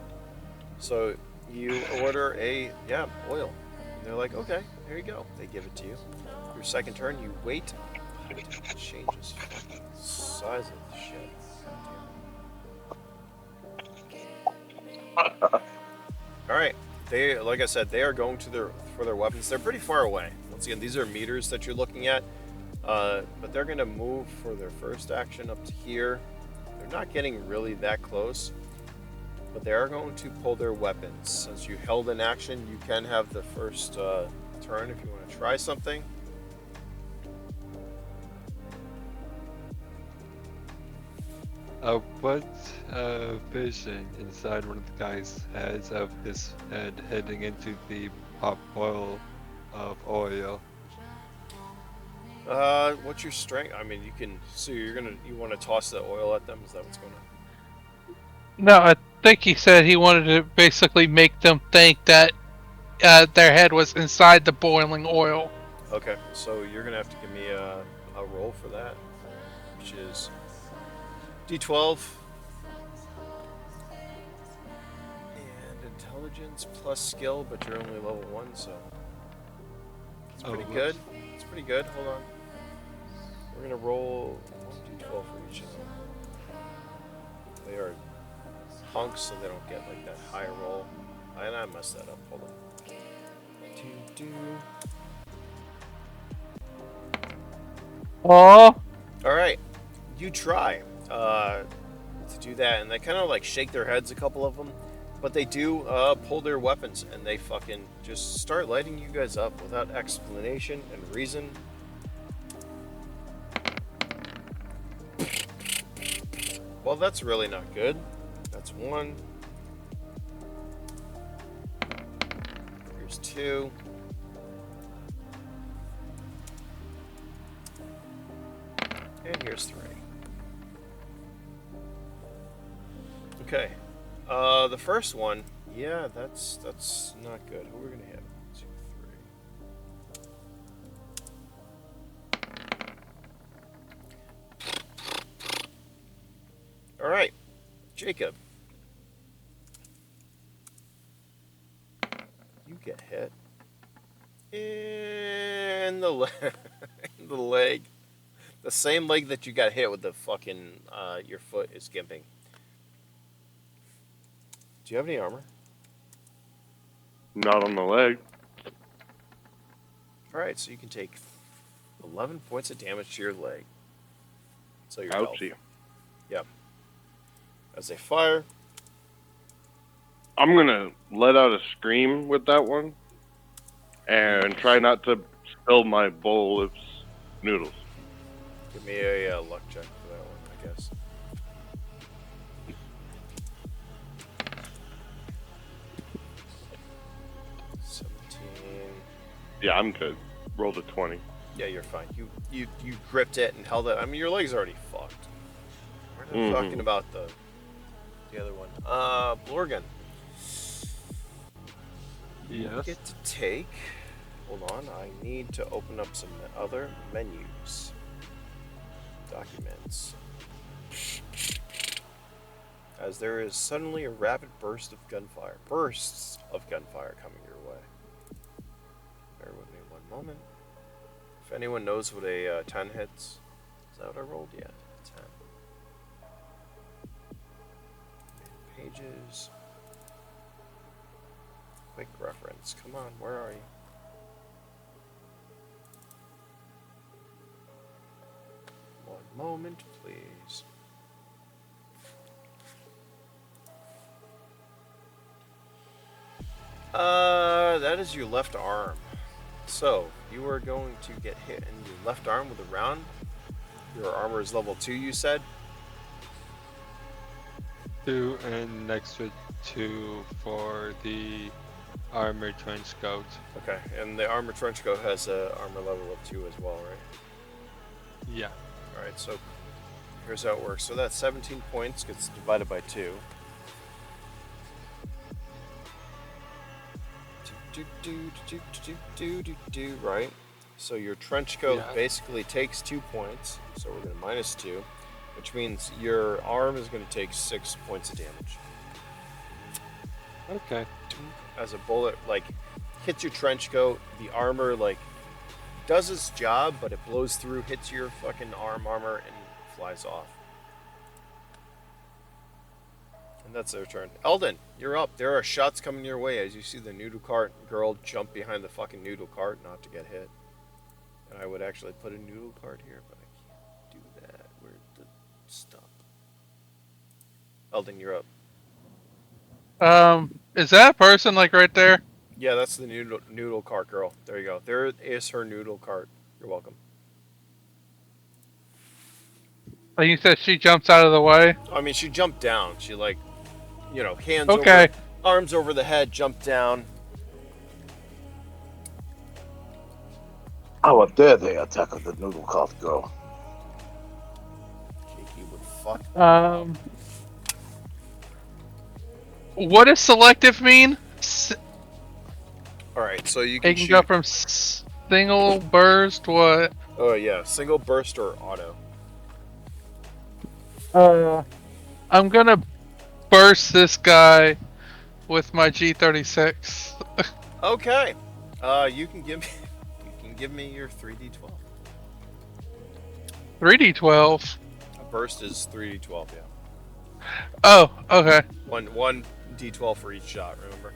So you order oil. And they're like, okay, here you go. They give it to you. Your second turn, you wait. It changes fucking size of the shit. Alright. They, like I said, they are going to for their weapons. They're pretty far away. Once again, these are meters that you're looking at. But they're going to move for their first action up to here. They're not getting really that close. But they are going to pull their weapons. Since you held an action, you can have the first turn if you want to try something. What vision inside one of the guy's heads of his head heading into the pop boil of oil? What's your strength? I mean, you can. So you want to toss the oil at them? Is that what's going on? No, I think he said he wanted to basically make them think that their head was inside the boiling oil. Okay, so you're gonna have to give me a roll for that, which is D12 and intelligence plus skill, but you're only level 1, so it's pretty good. It's pretty good. Hold on. We're gonna roll 1d12 for each of them. They are punks, so they don't get like that high roll. And I messed that up. Hold on. Oh, All right, you try to do that, and they kind of like shake their heads, a couple of them, but they do pull their weapons, and they fucking just start lighting you guys up without explanation and reason. Well, that's really not good. That's 1. Here's 2. And here's 3. Okay. The first one, yeah, that's not good. Who are we gonna hit? 1, 2, 3. All right, Jacob. You get hit in the in the leg. The same leg that you got hit with the fucking, your foot is gimping. Do you have any armor? Not on the leg. Alright, so you can take 11 points of damage to your leg. So your health. Ouchie. Yep. As they fire. I'm gonna let out a scream with that one, and try not to spill my bowl of noodles. Give me a luck check for that one, I guess. Yeah, I'm good. Rolled a 20. Yeah, you're fine. You gripped it and held it. I mean, your leg's already fucked. We're not talking about the other one. Blorgun. You Yes. get to take. Hold on, I need to open up some other menus. Documents. As there is suddenly a rapid bursts of gunfire coming your way. Bear with me one moment. If anyone knows what a 10 hits, is that what I rolled? Yeah, 10. Pages. Quick reference. Come on, where are you? One moment, please. That is your left arm. So, you are going to get hit in your left arm with a round. Your armor is level 2, you said? 2 and an extra 2 for the armor trench coat. Okay, and the armor trench coat has a armor level of 2 as well, right? Yeah. Alright, so here's how it works. So that 17 points gets divided by 2. Right? So your trench coat basically takes 2 points. So we're going to minus 2, which means your arm is going to take 6 points of damage. Okay. As a bullet, like, hits your trench coat, the armor, like, does its job, but it blows through, hits your fucking armor, and flies off. And that's their turn. Eldon, you're up. There are shots coming your way as you see the noodle cart girl jump behind the fucking noodle cart not to get hit. And I would actually put a noodle cart here, but I can't do that. Where'd the stop? Eldon, you're up. Is that a person like right there? Yeah, that's the noodle cart girl. There you go. There is her noodle cart. You're welcome. Like you said, she jumps out of the way. I mean, she jumped down. She, like, you know, hands Okay. over, arms over the head, jumped down. How dare they attack the noodle cart girl? Kiki would fuck. What does selective mean? All right, so you can It can shoot. go from single burst. What? Oh yeah, single burst or auto. I'm gonna burst this guy with my G36. Okay. You can give me your 3d12. 3d12. A burst is 3d12. Yeah. Oh, okay. One d12 for each shot. Remember.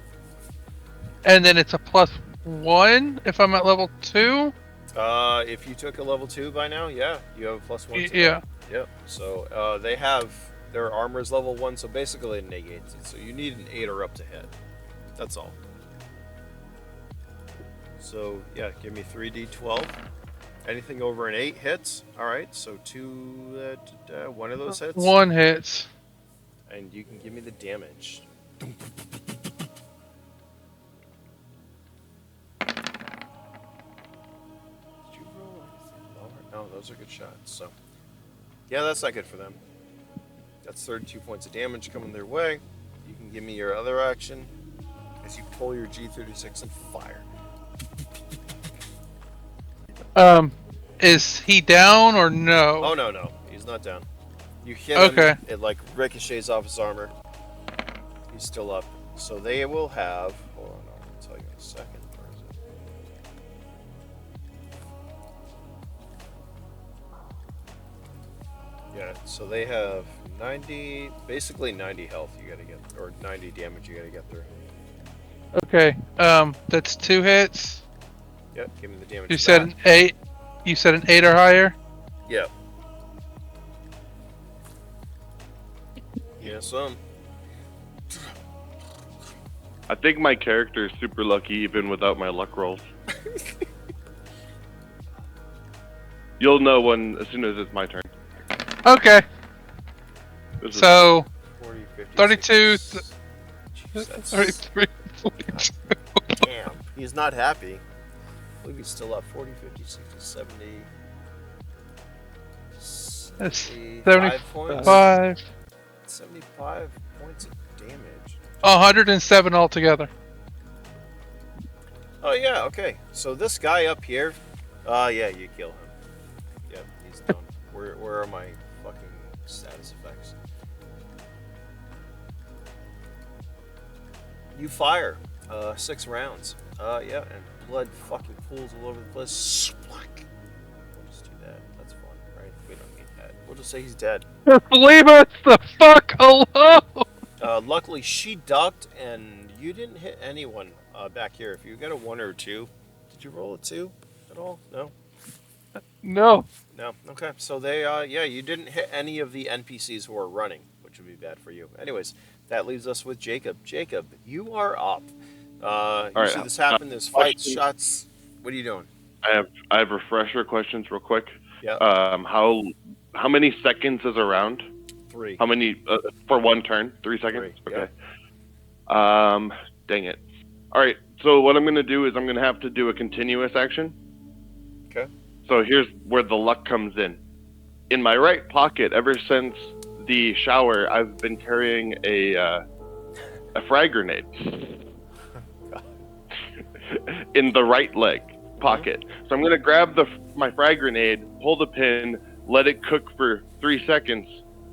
And then it's a +1 if I'm at level 2. If you took a level 2 by now, yeah, you have a +1. Yeah. Yep. So they have their armor is level 1, so basically it negates it. So you need an 8 or up to hit. That's all. So yeah, give me 3d12. Anything over an 8 hits. All right. So one of those hits. 1 hits. And you can give me the damage. Did you roll anything lower? No, those are good shots. So, yeah, that's not good for them. That's 32 points of damage coming their way. You can give me your other action as you pull your G36 and fire. Is he down or no? Oh, no. He's not down. You hit him, it like ricochets off his armor. He's still up. So they will have... Hold on, I'll tell you in a second. Where is it? Yeah, so they have 90... Basically 90 health you gotta get... Or 90 damage you gotta get through. Okay, that's 2 hits. Yep, give me the damage. You said an 8. You said an 8 or higher? Yep. Yes, I think my character is super lucky even without my luck rolls. You'll know as soon as it's my turn. Okay. So, 40, 50, 32, 60. Jeez, that's 33, 42. damn. He's not happy. I believe he's still up. 40, 50, 60, 70. That's 75 points. 75 points of damage. 107 altogether. Oh, yeah, okay. So this guy up here, yeah, you kill him. Yep, he's done. Where are my fucking status effects? You fire 6 rounds. Yeah, and blood fucking pools all over the place. Splack. We'll just do that. That's fun, right? We don't need that. We'll just say he's dead. Just leave us the fuck alone! Luckily, she ducked, and you didn't hit anyone back here. If you got a 1 or a 2, did you roll a 2 at all? No? No. No. Okay. So they, yeah, you didn't hit any of the NPCs who are running, which would be bad for you. Anyways, that leaves us with Jacob. Jacob, you are up. All You right. see this happen. There's fights, Question. shots. What are you doing? I have refresher questions real quick. Yeah. How many seconds is a round? 3. How many for one turn? 3 seconds. 3. Okay. Yeah. Dang it. All right. So what I'm gonna do is I'm gonna have to do a continuous action. Okay. So here's where the luck comes in. In my right pocket, ever since the shower, I've been carrying a frag grenade in the right leg pocket. So I'm gonna grab my frag grenade, pull the pin, let it cook for 3 seconds,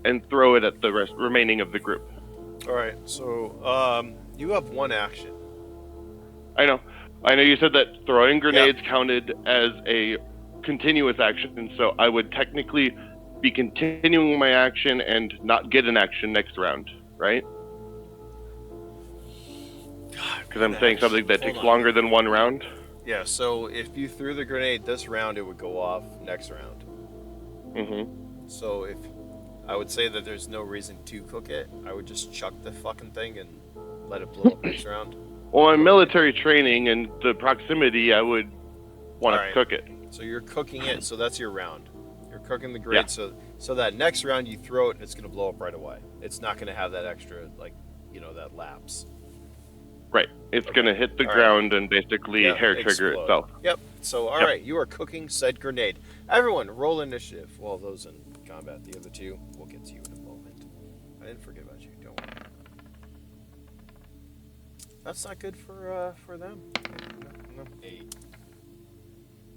and throw it at the remaining of the group. All right. So you have one action. I know you said that throwing grenades counted as a continuous action, so I would technically be continuing my action and not get an action next round, right? Because I'm saying something that takes longer than one round. Yeah, so if you threw the grenade this round, it would go off next round. Mm-hmm. So if I would say that there's no reason to cook it, I would just chuck the fucking thing and let it blow up next round. Well, in military training and the proximity, I would want to Alright. cook it. So you're cooking it, so that's your round. You're cooking the grenade, so that next round you throw it, it's gonna blow up right away. It's not gonna have that extra, like, that lapse. Right. It's gonna hit the ground and basically hair trigger explode. itself. Yep. So all right, you are cooking said grenade. Everyone, roll initiative. Well, those in combat, the other two, we'll get to you in a moment. I didn't forget about you. Don't worry. That's not good for them. No. 8.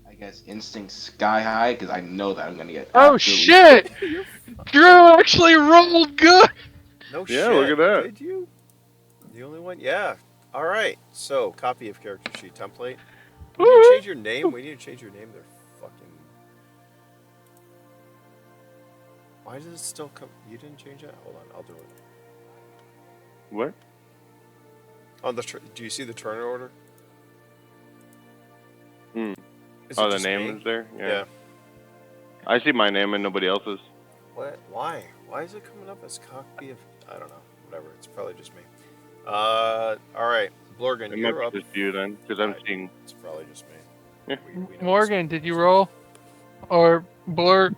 I guess instinct sky high because I know that I'm gonna get. Oh shit! Drew actually rolled good. No Yeah, shit. look at that. Did you? The only one? Yeah. All right. So, copy of character sheet template. We need to change your name. We need to change your name. They're fucking. Why does it still come? You didn't change that? Hold on. I'll do it. What? On the do you see the turn order? Hmm. Is Oh, it the just name me? is there? Yeah. I see my name and nobody else's. What? Why? Why is it coming up as copy of? I don't know. Whatever. It's probably just me. All right. Blorgun, It you're might up. be just you then, because I'm seeing. It's probably just me. Yeah. We know Morgan, did you roll? Or Blur?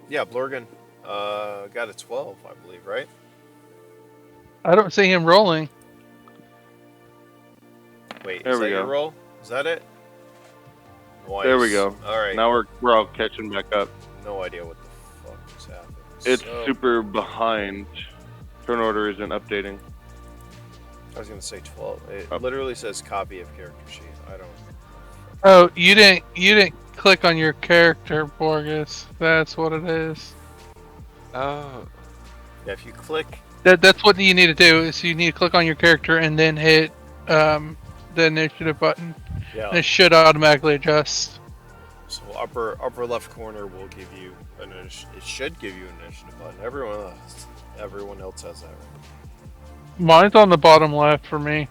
Yeah, Blorgun got a 12, I believe, right? I don't see him rolling. Wait, There is we that your go. roll? Is that it? Nice. There we go. All right. Now we're all catching back up. No idea what the fuck just happened. It's So, super behind. Turn order isn't updating. I was gonna say 12. It Up. literally says copy of character sheet. I don't. Oh, you didn't click on your character, Borges. That's what it is. Oh. Yeah, if you click. That's what you need to do. Is you need to click on your character and then hit the initiative button. Yeah. And it should automatically adjust. So upper left corner will give you it should give you an initiative button. Everyone else has that, right? Mine's on the bottom left for me.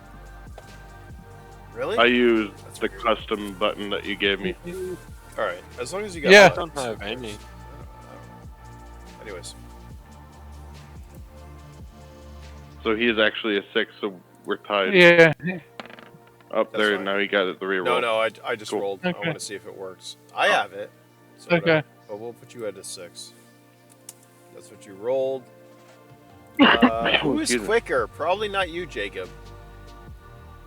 Really? I used That's the weird. custom button that you gave me. All right. As long as you got. Yeah. I don't have any. I don't know. Anyways. So he is actually a 6, so we're tied. Yeah. Up That's there, fine. now he got it the reroll. No, I just Cool. rolled. I Okay. want to see if it works. I have it. So Okay. whatever. But we'll put you at a 6. That's what you rolled. Who is Excuse me. quicker? Probably not you, Jacob.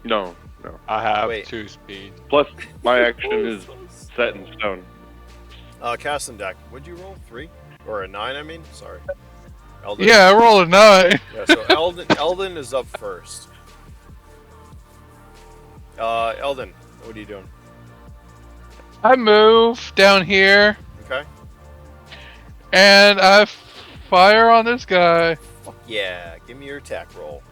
No. I have Wait. 2 speed. Plus, my action is set in stone. Casting deck. Would you roll 3 or a 9? I mean, sorry. Eldon. Yeah, I rolled a 9. Yeah. So Eldon is up first. Eldon, what are you doing? I move down here Okay. and I fire on this guy. Fuck yeah! Give me your attack roll.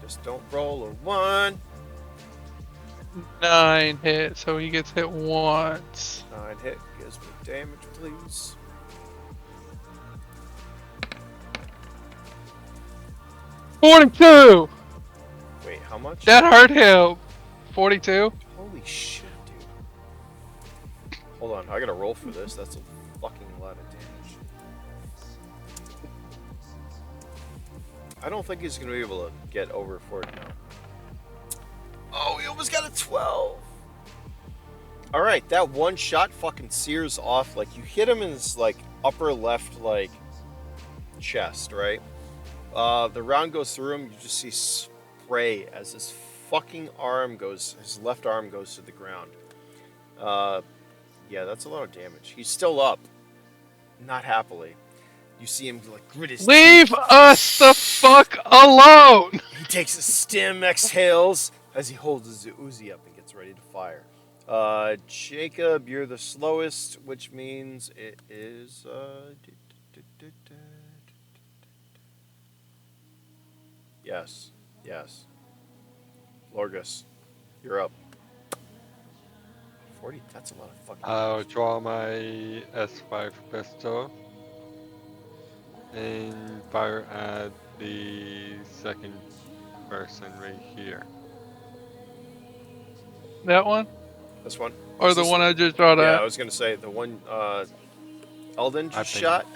Just don't roll a 1. 9 hit, so he gets hit once. 9 hit. Gives me damage, please. $42. Wait, how much? That hurt him. 42. Holy shit, dude. Hold on, I gotta roll for this. That's a fucking lot of damage. I don't think he's gonna be able to get over 40 now. Oh, he almost got a 12. Alright, that one shot fucking sears off. Like, you hit him in his, like, upper left, like, chest, right? The round goes through him. You just see spray as his fucking arm goes, his left arm goes to the ground. Yeah, that's a lot of damage. He's still up. Not happily. You see him, like, grit his Leave teeth. us the fuck alone! He takes a stim, exhales, as he holds his Uzi up and gets ready to fire. Jacob, you're the slowest, which means it is, Yes. Yes. Lorgus, you're up. 40? That's a lot of fucking I'll damage. draw my S5 pistol and fire at the second person right here. That one? This one? Or Is the this one I just shot Yeah, I at? was gonna say, the one, Eldon I just think- shot?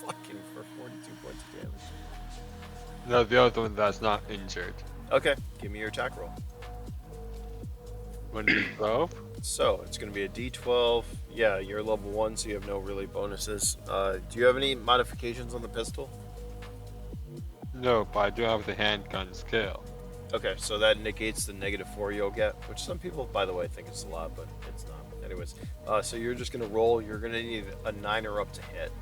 Fucking for 42 points of damage. No, the other one that's not injured. Okay, give me your attack roll. 1d12. So, it's going to be a d12. Yeah, you're level 1, so you have no really bonuses. Do you have any modifications on the pistol? No, but I do have the handgun skill. Okay, so that negates the -4 you'll get, which some people, by the way, think it's a lot, but it's not. Anyways, so you're just going to roll. You're going to need a 9 or up to hit.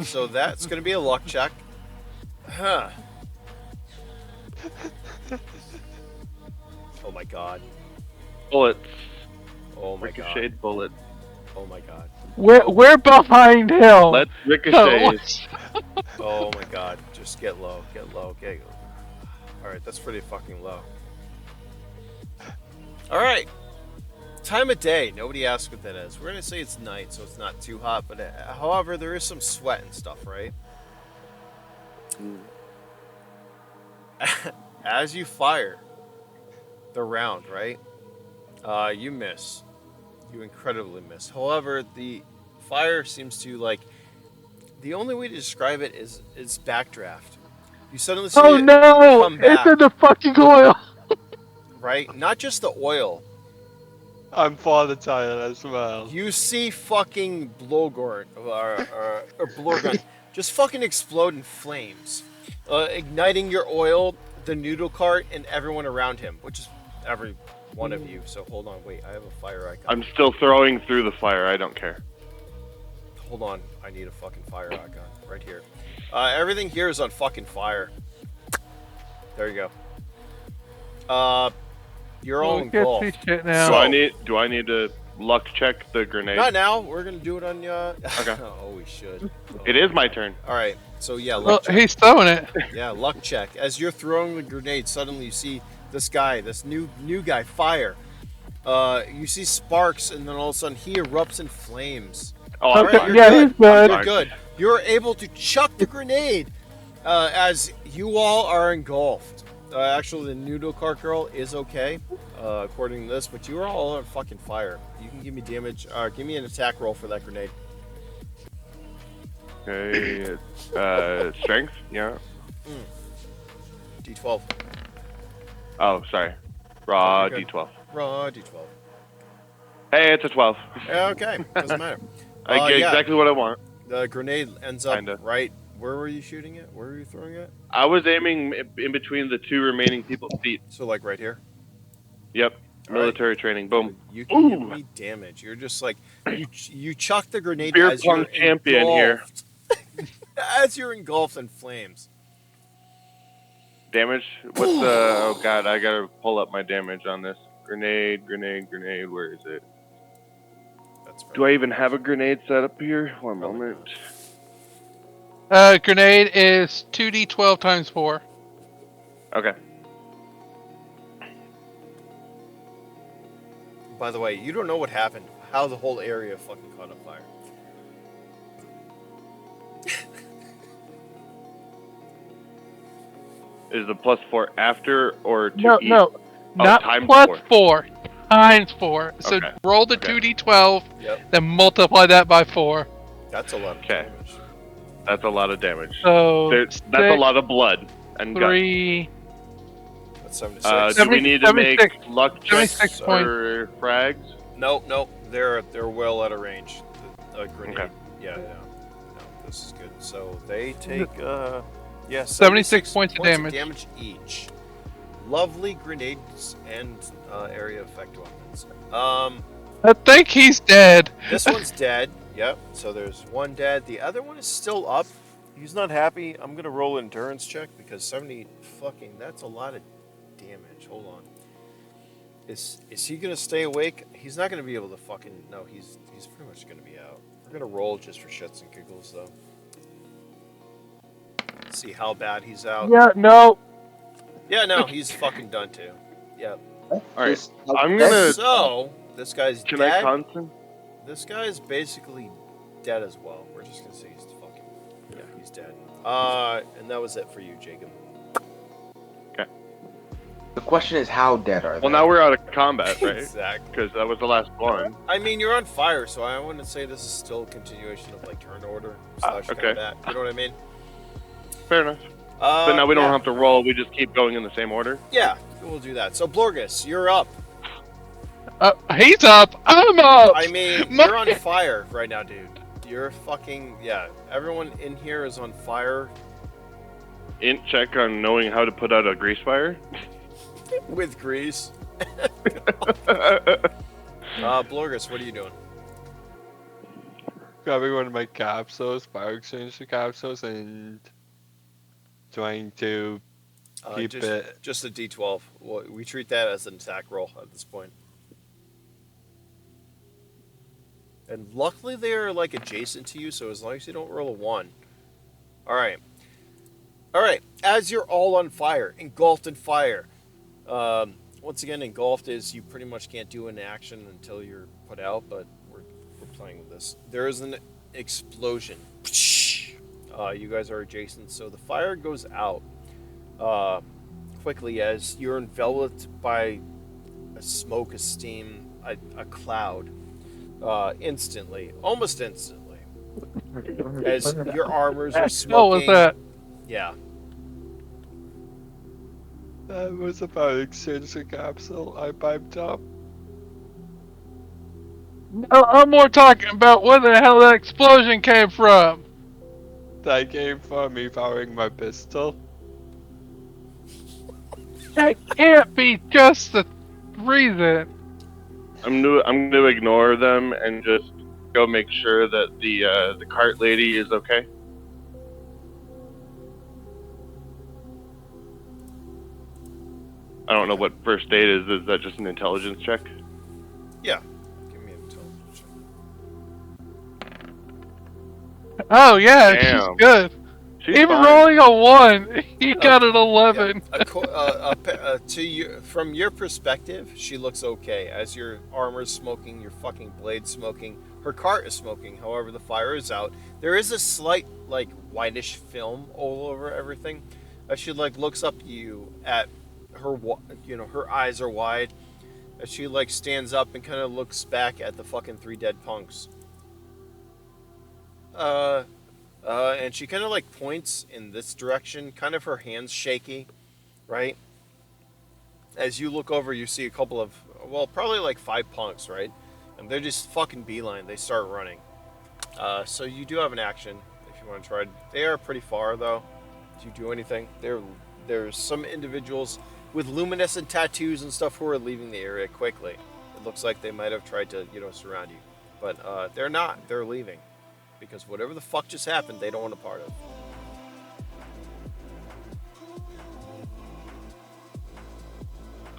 So that's going to be a luck check. Huh. Oh my god. Bullets. Oh my god. Ricocheted bullet. Oh my god. We're behind him. Let's ricochet. Oh my god. Just get low. Get low. Get low. Alright, that's pretty fucking low. Alright. Time of day. Nobody asked what that is. We're going to say it's night, so it's not too hot. But however, there is some sweat and stuff, right? As you fire the round, right? You miss. You incredibly miss. However, the fire seems to, like, the only way to describe it is backdraft. You suddenly see Oh it no! come It's back, in the fucking oil! right? Not just the oil. I'm volatile as well. You see fucking Blorgun, or Blorgun, just fucking explode in flames, igniting your oil, the noodle cart, and everyone around him, which is every one of you. So hold on, wait, I have a fire icon. I'm still throwing through the fire. I don't care. Hold on, I need a fucking fire icon right here. Everything here is on fucking fire. There you go. You're all We can't see engulfed. shit now. So- Do I need to luck check the grenade? Not now. We're gonna do it on you. Okay. Oh, we should. It is my turn. All right. So yeah, Well, luck check. he's throwing it. Yeah, luck check. As you're throwing the grenade, suddenly you see this guy, this new guy, fire. You see sparks, and then all of a sudden he erupts in flames. Oh, All I'm right, Okay, you're fine. yeah, good. he's good. You're good. You're able to chuck the grenade as you all are engulfed. Actually, the noodle cart girl is okay, according to this, but you are all on fucking fire. You can give me damage. Give me an attack roll for that grenade. Okay. Strength? Yeah. D12. Oh, sorry. Raw You're good. D12. Raw D12. Hey, it's a 12. Okay, doesn't matter. I get yeah. exactly what I want. The grenade ends up Kinda. right. Where were you shooting it? Where were you throwing it? I was aiming in between the two remaining people's feet. So like right here. Yep. All right. Military training. Boom. You can give Ooh. me damage. You're just like you chuck the grenade Beer as pong you're champion here. engulfed. As you're engulfed in flames. Damage? What's the... Oh, God. I gotta pull up my damage on this. Grenade. Where is it? That's right. Do I even have a grenade set up here? One moment. Grenade is 2d12 times 4. Okay. By the way, you don't know what happened. How the whole area fucking caught on fire. Is the +4 after or to No, each? no, not times plus 4. 4, times 4. So Okay. roll the Okay. 2d12, Yep. then multiply that by 4. That's a lot of Okay. damage. That's a lot of damage. So That's a lot of blood and guts. 3. That's 76. Do we need to 76 make luck checks 76 for frags? Nope. They're well out of range. The grenade. Okay. Yeah. No, this is good. So they take 76 points of damage. Each. Lovely grenades and area effect weapons. I think he's dead. This one's dead. Yep. So there's one dead. The other one is still up. He's not happy. I'm gonna roll an endurance check because 70 that's a lot of damage. Hold on. Is he gonna stay awake? He's not gonna be able to no, he's pretty much gonna be out. We're gonna roll just for shits and giggles though. See how bad he's out. Yeah, no. He's fucking done too. Yep. Alright. I'm gonna. So this guy's Can dead. I consent? This guy's basically dead as well. We're just gonna say he's dead. And that was it for you, Jacob. The question is, how dead are they? Well, now we're out of combat, right? Exactly. Because that was the last one. I mean, you're on fire, so I wouldn't say this is still a continuation of like turn order / okay. combat. You know what I mean? Fair enough. But now we don't yeah. have to roll. We just keep going in the same order. Yeah, we'll do that. So Blorgus, you're up. He's up. I'm up. I mean, you're on fire right now, dude. You're fucking Everyone in here is on fire. Int check on knowing how to put out a grease fire. With grease. Blorgus, what are you doing? Grabbing one of my capsules, fire extinguisher capsules, and trying to keep it. Just a D12. Well, we treat that as an attack roll at this point. And luckily they're like adjacent to you, so as long as you don't roll a 1. Alright. As you're all on fire, engulfed in fire. Once again, engulfed is you pretty much can't do an action until you're put out, but we're playing with this. There is an explosion. You guys are adjacent, so the fire goes out quickly as you're enveloped by a smoke, a steam, a cloud, almost instantly, as your armors are smoking. What was that? Yeah. That was a fire extinguisher capsule I piped up. No, I'm more talking about where the hell that explosion came from. That came from me firing my pistol. That can't be just the reason. I'm gonna ignore them and just go make sure that the cart lady is okay. I don't know what first aid is. Is that just an intelligence check? Yeah. Give me an intelligence check. Oh yeah, Damn. she's good. She's Even fine. rolling a 1, he got an 11. From your perspective, she looks okay. As your armor's smoking, your fucking blade's smoking, her cart is smoking. However, the fire is out. There is a slight like whitish film all over everything. As she like looks up at you, at her, her eyes are wide. As she like stands up and kind of looks back at the fucking 3 dead punks. And she kind of like points in this direction, kind of her hands shaky, right? As you look over, you see a couple of, probably like 5 punks, right? And they're just fucking beeline. They start running. So you do have an action if you want to try. They are pretty far though. Do you do anything? There's some individuals with luminescent tattoos and stuff who are leaving the area quickly. It looks like they might have tried to, surround you, but they're not. They're leaving. Because whatever the fuck just happened, they don't want a part of.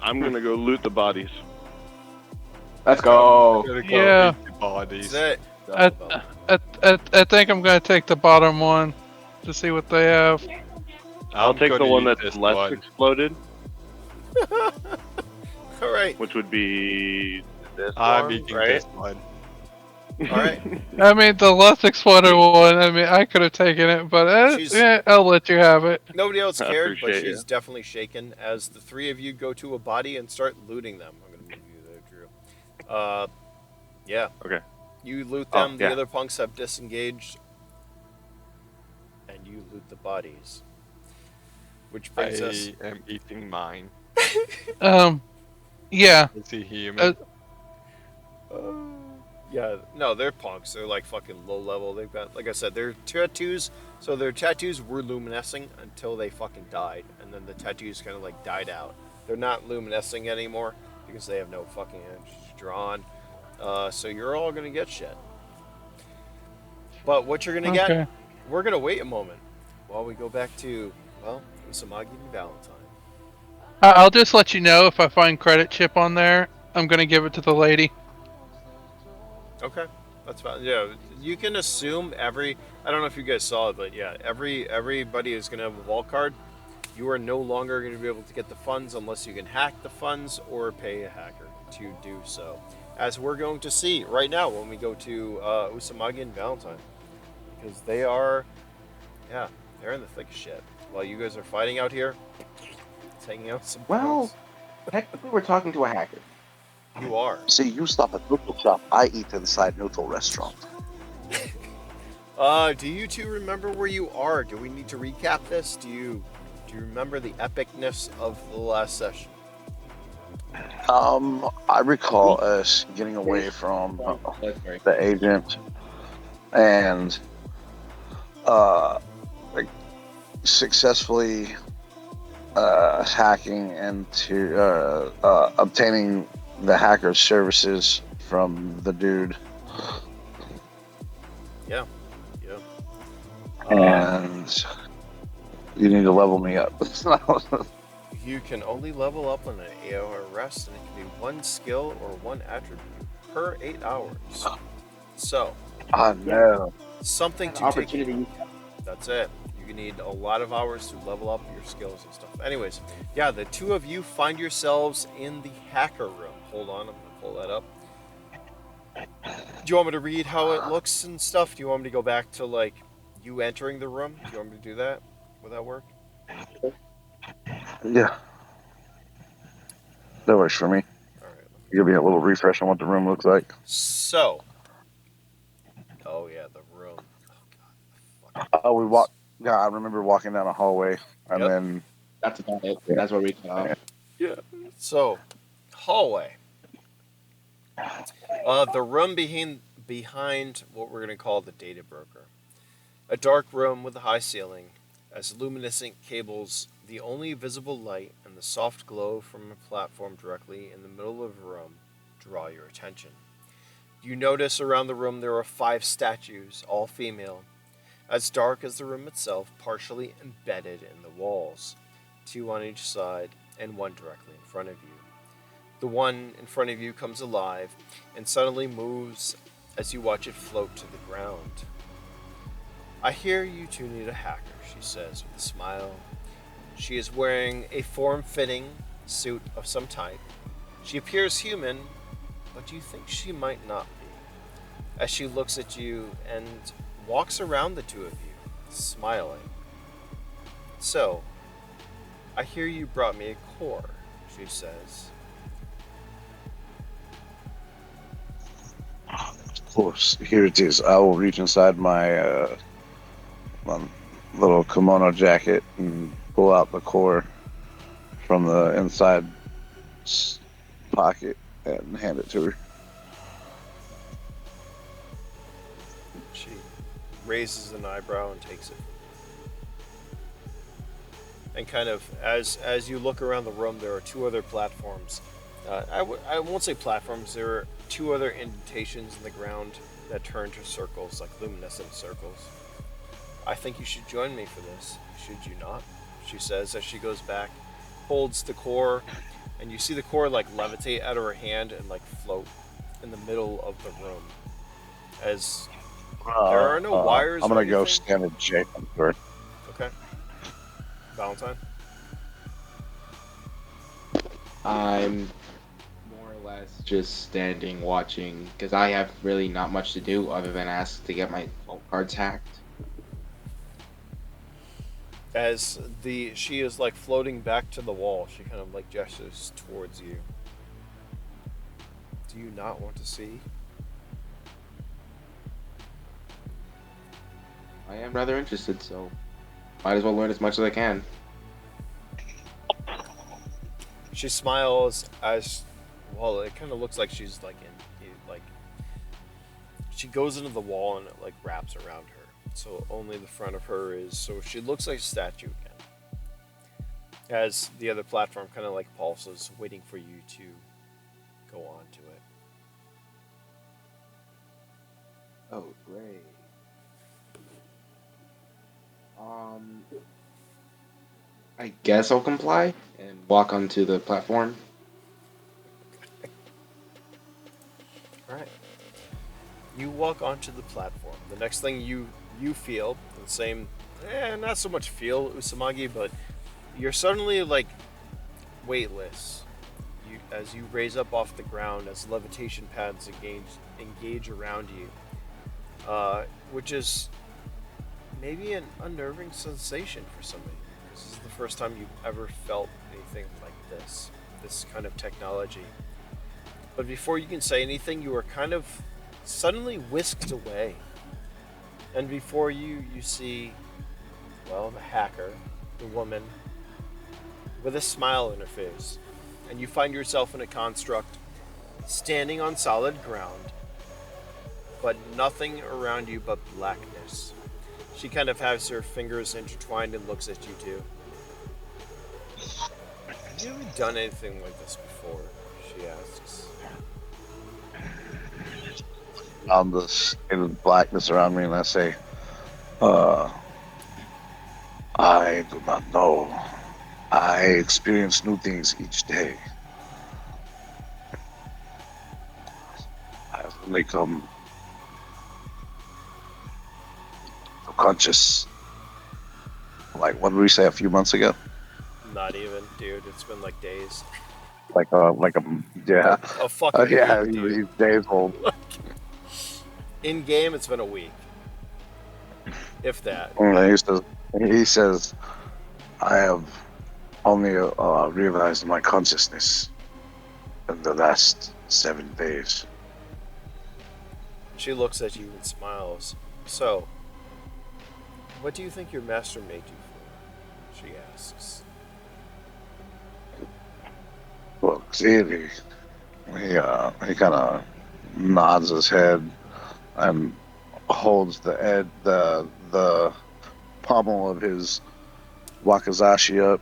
I'm gonna go loot the bodies. Let's go. Gotta go Yeah. eat the bodies. That's it. I think I'm gonna take the bottom one to see what they have. I'll take the gonna one eat that's this less one. exploded, All right. which would be this I'm one, eating right? this one. All right. I mean, the less exploded one. I mean, I could have taken it, but She's yeah, I'll let you have it. nobody else I cared, but appreciate she's definitely shaken as the three of you go to a body and start looting them. I'm gonna move you there, Drew. Yeah, Okay. you loot Oh, them. The yeah. other punks have disengaged, and you loot the bodies. Which brings us. I am eating mine. Yeah. Is he human? Yeah, no, they're punks. They're like fucking low level. They've got, like I said, their tattoos. So their tattoos were luminescing until they fucking died, and then the tattoos kind of like died out. They're not luminescing anymore because they have no fucking energy drawn. So you're all gonna get shit. But what you're gonna get, Okay. we're gonna wait a moment while we go back to Usumagi and Valentine. I'll just let you know if I find credit chip on there. I'm gonna give it to the lady. Okay, that's fine. Yeah, you can assume every. I don't know if you guys saw it, but yeah, everybody is going to have a vault card. You are no longer going to be able to get the funds unless you can hack the funds or pay a hacker to do so. As we're going to see right now when we go to Usumagi and Valentine, because they are, yeah, they're in the thick of shit. While you guys are fighting out here, taking out some. Well, punks. technically, we're talking to a hacker. You are. See, you stop at Noodle Shop, I eat inside Noodle Restaurant. Do you two remember where you are? Do we need to recap this? Do you remember the epicness of the last session? I recall us getting away from the agent and like successfully hacking into obtaining the hacker's services from the dude. Yeah. And you need to level me up. You can only level up on an 8-hour rest, and it can be one skill or one attribute per 8 hours. So, I know. something An to take. opportunity. That's it. You need a lot of hours to level up your skills and stuff. Anyways, yeah, the two of you find yourselves in the hacker room. Hold on, I'm gonna pull that up. Do you want me to read how it looks and stuff? Do you want me to go back to like you entering the room? Do you want me to do that? Would that work? Yeah, that works for me. All right. Give me a little refresh on what the room looks like. So, oh yeah, the room. Oh god. Oh, we walk. Yeah, I remember walking down a hallway, and Yep. then That's about it. Yeah. That's where we cut off. Yeah. So, hallway. The room behind what we're gonna call the data broker. A dark room with a high ceiling, as luminescent cables, the only visible light, and the soft glow from a platform directly in the middle of the room draw your attention. You notice around the room there are 5 statues, all female, as dark as the room itself, partially embedded in the walls, 2 on each side and 1 directly in front of you. The one in front of you comes alive and suddenly moves as you watch it float to the ground. I hear you two need a hacker, she says with a smile. She is wearing a form-fitting suit of some type. She appears human, but you think she might not be, as she looks at you and walks around the two of you, smiling. So, I hear you brought me a core, she says. of course, here it is. I will reach inside my little kimono jacket and pull out the core from the inside pocket and hand it to her. She raises an eyebrow and takes it. And kind of, as you look around the room, there are 2 other platforms. I won't say platforms, there are 2 other indentations in the ground that turn to circles, like luminescent circles. I think you should join me for this, should you not? She says as she goes back, holds the core, and you see the core like levitate out of her hand and like float in the middle of the room. As there are no wires. I'm or gonna go anything. stand with Jake. I'm sorry. Okay. Valentine. I'm more or less just standing watching because I have really not much to do other than ask to get my phone cards hacked. As she is like floating back to the wall, she kind of like gestures towards you. Do you not want to see? I am rather interested, so might as well learn as much as I can. She smiles as well. It kind of looks like she's like like she goes into the wall and it like wraps around her. So only the front of her is so she looks like a statue again. As the other platform kind of like pulses, waiting for you to go on to it. Oh, great. I guess I'll comply and walk onto the platform. All right. You walk onto the platform. The next thing you feel the same, not so much feel Usumagi, but you're suddenly like weightless. You as you raise up off the ground as levitation pads engage around you, which is maybe an unnerving sensation for somebody. This is the first time you've ever felt anything like this kind of technology. But before you can say anything, you are kind of suddenly whisked away. And before you, you see, well, the hacker, the woman, with a smile on her face. And you find yourself in a construct standing on solid ground, but nothing around you but blackness. She kind of has her fingers intertwined and looks at you too. Have you ever done anything like this before? She asks. On this in the blackness around me, and I say, uh, I do not know. I experience new things each day. I have only come conscious. Like, what did we say a few months ago? Not even, dude. It's been like days. Yeah, A fucking yeah, week, dude. he's days old. In game, it's been a week, if that. And he says, I have only realized my consciousness in the last 7 days. She looks at you and smiles. So, what do you think your master made you for? She asks. Well, clearly, he kind of nods his head and holds the pommel of his wakizashi up,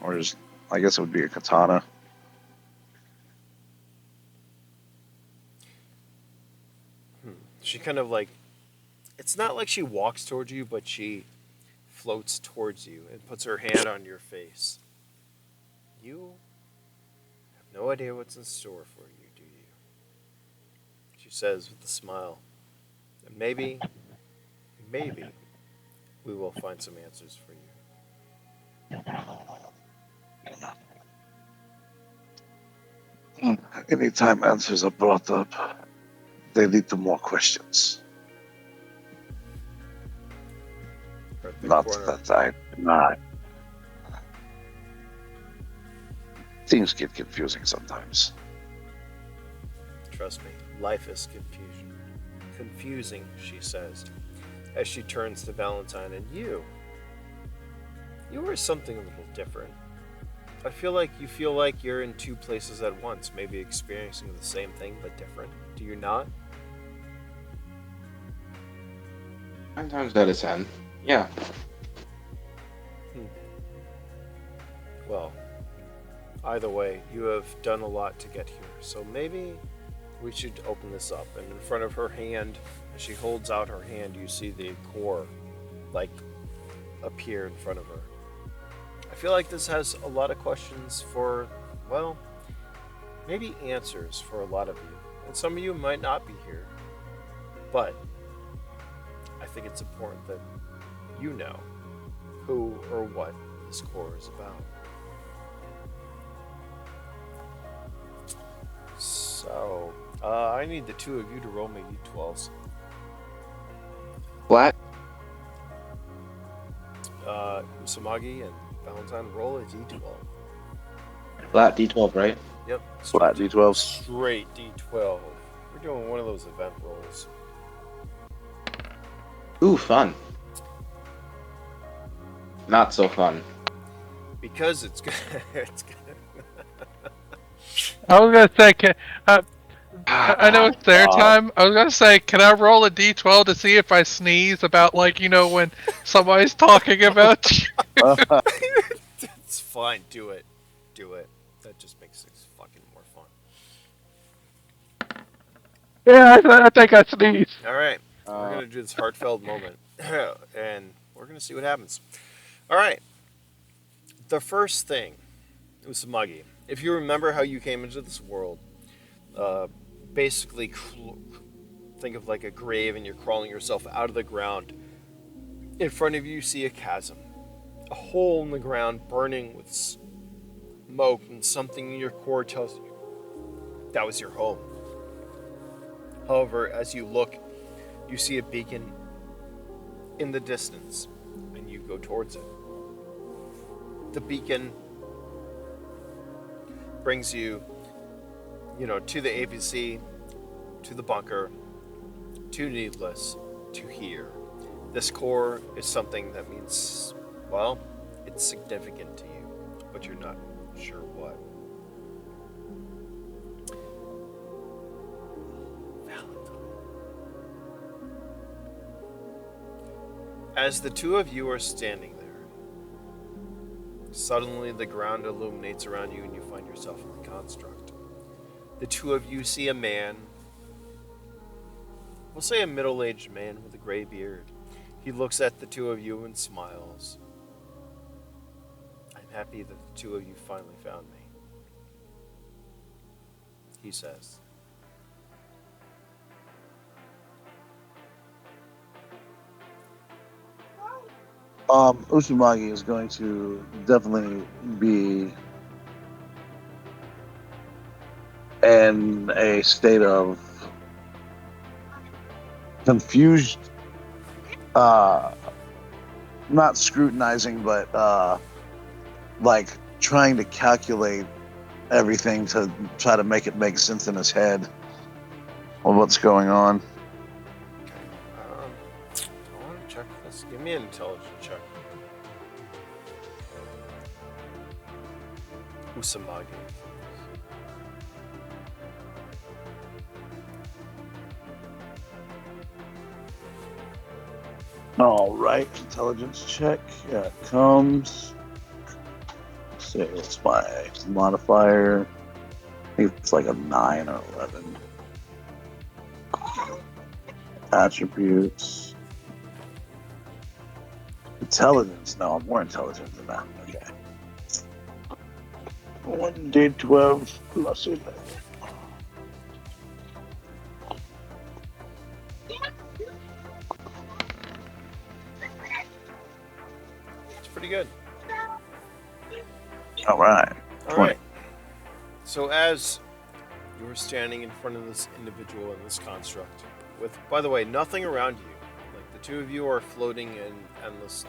or his, I guess it would be a katana. She kind of like, it's not like she walks towards you, but she floats towards you and puts her hand on your face. You have no idea what's in store for you, do you? She says with a smile. And maybe we will find some answers for you. Anytime answers are brought up, they lead to more questions. Her thick Not corner. that I deny. Things get confusing sometimes. Trust me, life is confusion. Confusing, she says, as she turns to Valentine. And you are something a little different. I feel like you feel like you're in two places at once, maybe experiencing the same thing but different. Do you not? 9 times out of 10. Yeah. Well, either way, you have done a lot to get here, so maybe we should open this up. And in front of her hand, as she holds out her hand, you see the core, like, appear in front of her. I feel like this has a lot of questions for, well, maybe answers for a lot of you. And some of you might not be here. But I think it's important that you know who or what this core is about. So, I need the two of you to roll me d12s. Flat. Usumagi and Valentine, roll a d12. Flat D12, right? Yep. Flat D12. Straight d12. We're doing one of those event rolls. Ooh, fun. Not so fun. Because it's good. It's good. I was gonna say, I know it's their time. I was gonna say, can I roll a d12 to see if I sneeze about, like, when somebody's talking about you? It's fine. Do it. Do it. That just makes things fucking more fun. Yeah, I think I sneezed. All right. We're going to do this heartfelt moment. And we're going to see what happens. All right. The first thing, Usumagi, if you remember how you came into this world, basically think of like a grave and you're crawling yourself out of the ground. In front of you, you see a chasm, a hole in the ground burning with smoke, and something in your core tells you that was your home. However, as you look, you see a beacon in the distance, and you go towards it. The beacon brings you, to the APC, to the bunker, to Needless, to here. This core is something that means, well, it's significant to you, but you're not sure what. As the two of you are standing there, suddenly the ground illuminates around you and you find yourself in the construct. The two of you see a man, we'll say a middle-aged man with a gray beard. He looks at the two of you and smiles. I'm happy that the two of you finally found me, he says. Usumagi is going to definitely be in a state of confused, not scrutinizing, but like trying to calculate everything to try to make it make sense in his head on what's going on. I want to check this. Give me an intelligence check. Usumagi. All right, intelligence check. Yeah, it comes. Let's see, what's my modifier? I think it's like a 9 or 11. Attributes. Intelligence. No, I'm more intelligent than that. Okay. 1d12 plus 11. It's pretty good. All right. All 20. right. So as you're standing in front of this individual in this construct, with, by the way, nothing around you, like the two of you are floating in endless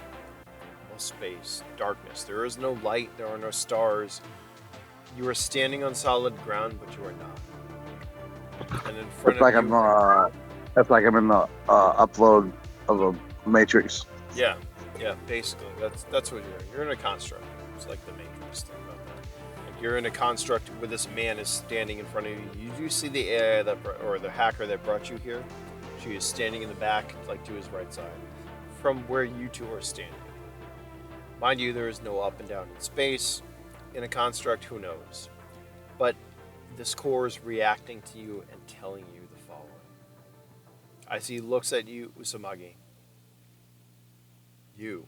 space, darkness. There is no light. There are no stars. You are standing on solid ground, but you are not. And in front It's like of you, that's like I'm in the upload of a matrix. yeah, basically, that's what you're in. You're in a construct. It's like the Matrix thing about that. Like you're in a construct where this man is standing in front of you. You do see the AI or the hacker that brought you here. She is standing in the back, like to his right side, from where you two are standing. Mind you, there is no up and down in space. In a construct, who knows? But this core is reacting to you and telling you the following. As he looks at you, Usumagi. You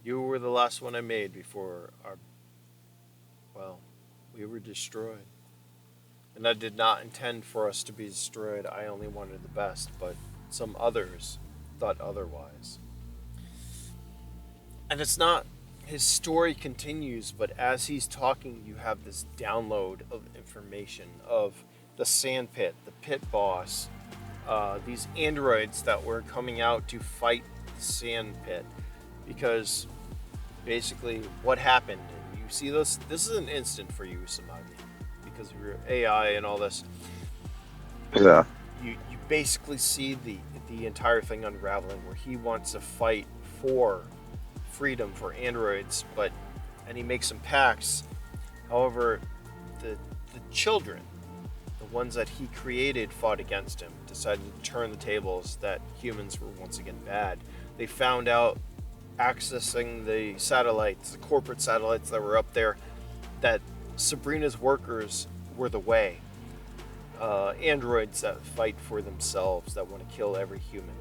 were the last one I made before we were destroyed. And I did not intend for us to be destroyed. I only wanted the best, but some others thought otherwise. And it's not his story continues, but as he's talking, you have this download of information of the sand pit, the pit boss, these androids that were coming out to fight the sand pit, because basically what happened. And you see this. This is an instant for you, Usumagi, because of your AI and all this. Yeah. You basically see the entire thing unraveling, where he wants to fight for freedom for androids, and he makes some pacts. However, the children, the ones that he created, fought against him, decided to turn the tables that humans were once again bad. They found out, accessing the satellites, the corporate satellites that were up there, that Sabrina's workers were the way. Androids that fight for themselves, that want to kill every human,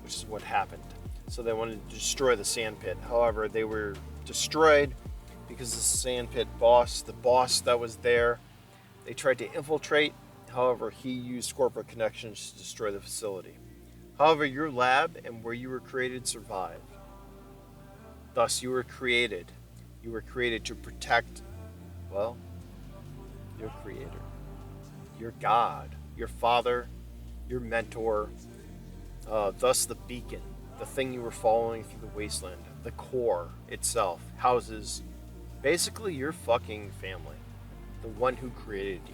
which is what happened. So they wanted to destroy the sand pit. However, they were destroyed because the sand pit boss, the boss that was there, they tried to infiltrate. However, he used corporate connections to destroy the facility. However, your lab and where you were created survived. Thus, you were created. You were created to protect, well, your creator, your God, your father, your mentor, thus the beacon, the thing you were following through the wasteland. The core itself houses basically your fucking family, the one who created you.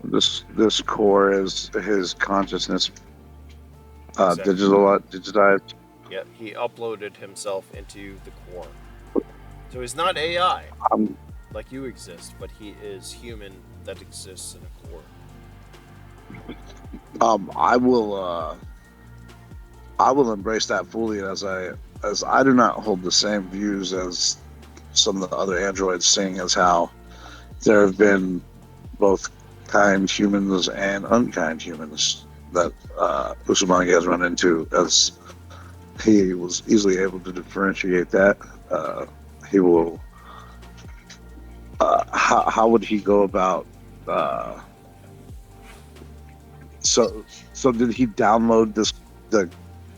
This core is his consciousness, Exactly. digitized. Yep, he uploaded himself into the core. So he's not AI Um, like you exist, but he is human that exists in a core. I will embrace that fully, as I do not hold the same views as some of the other androids, seeing as how there have been both kind humans and unkind humans that Usumagi has run into, as he was easily able to differentiate that. He will. How would he go about? So did he download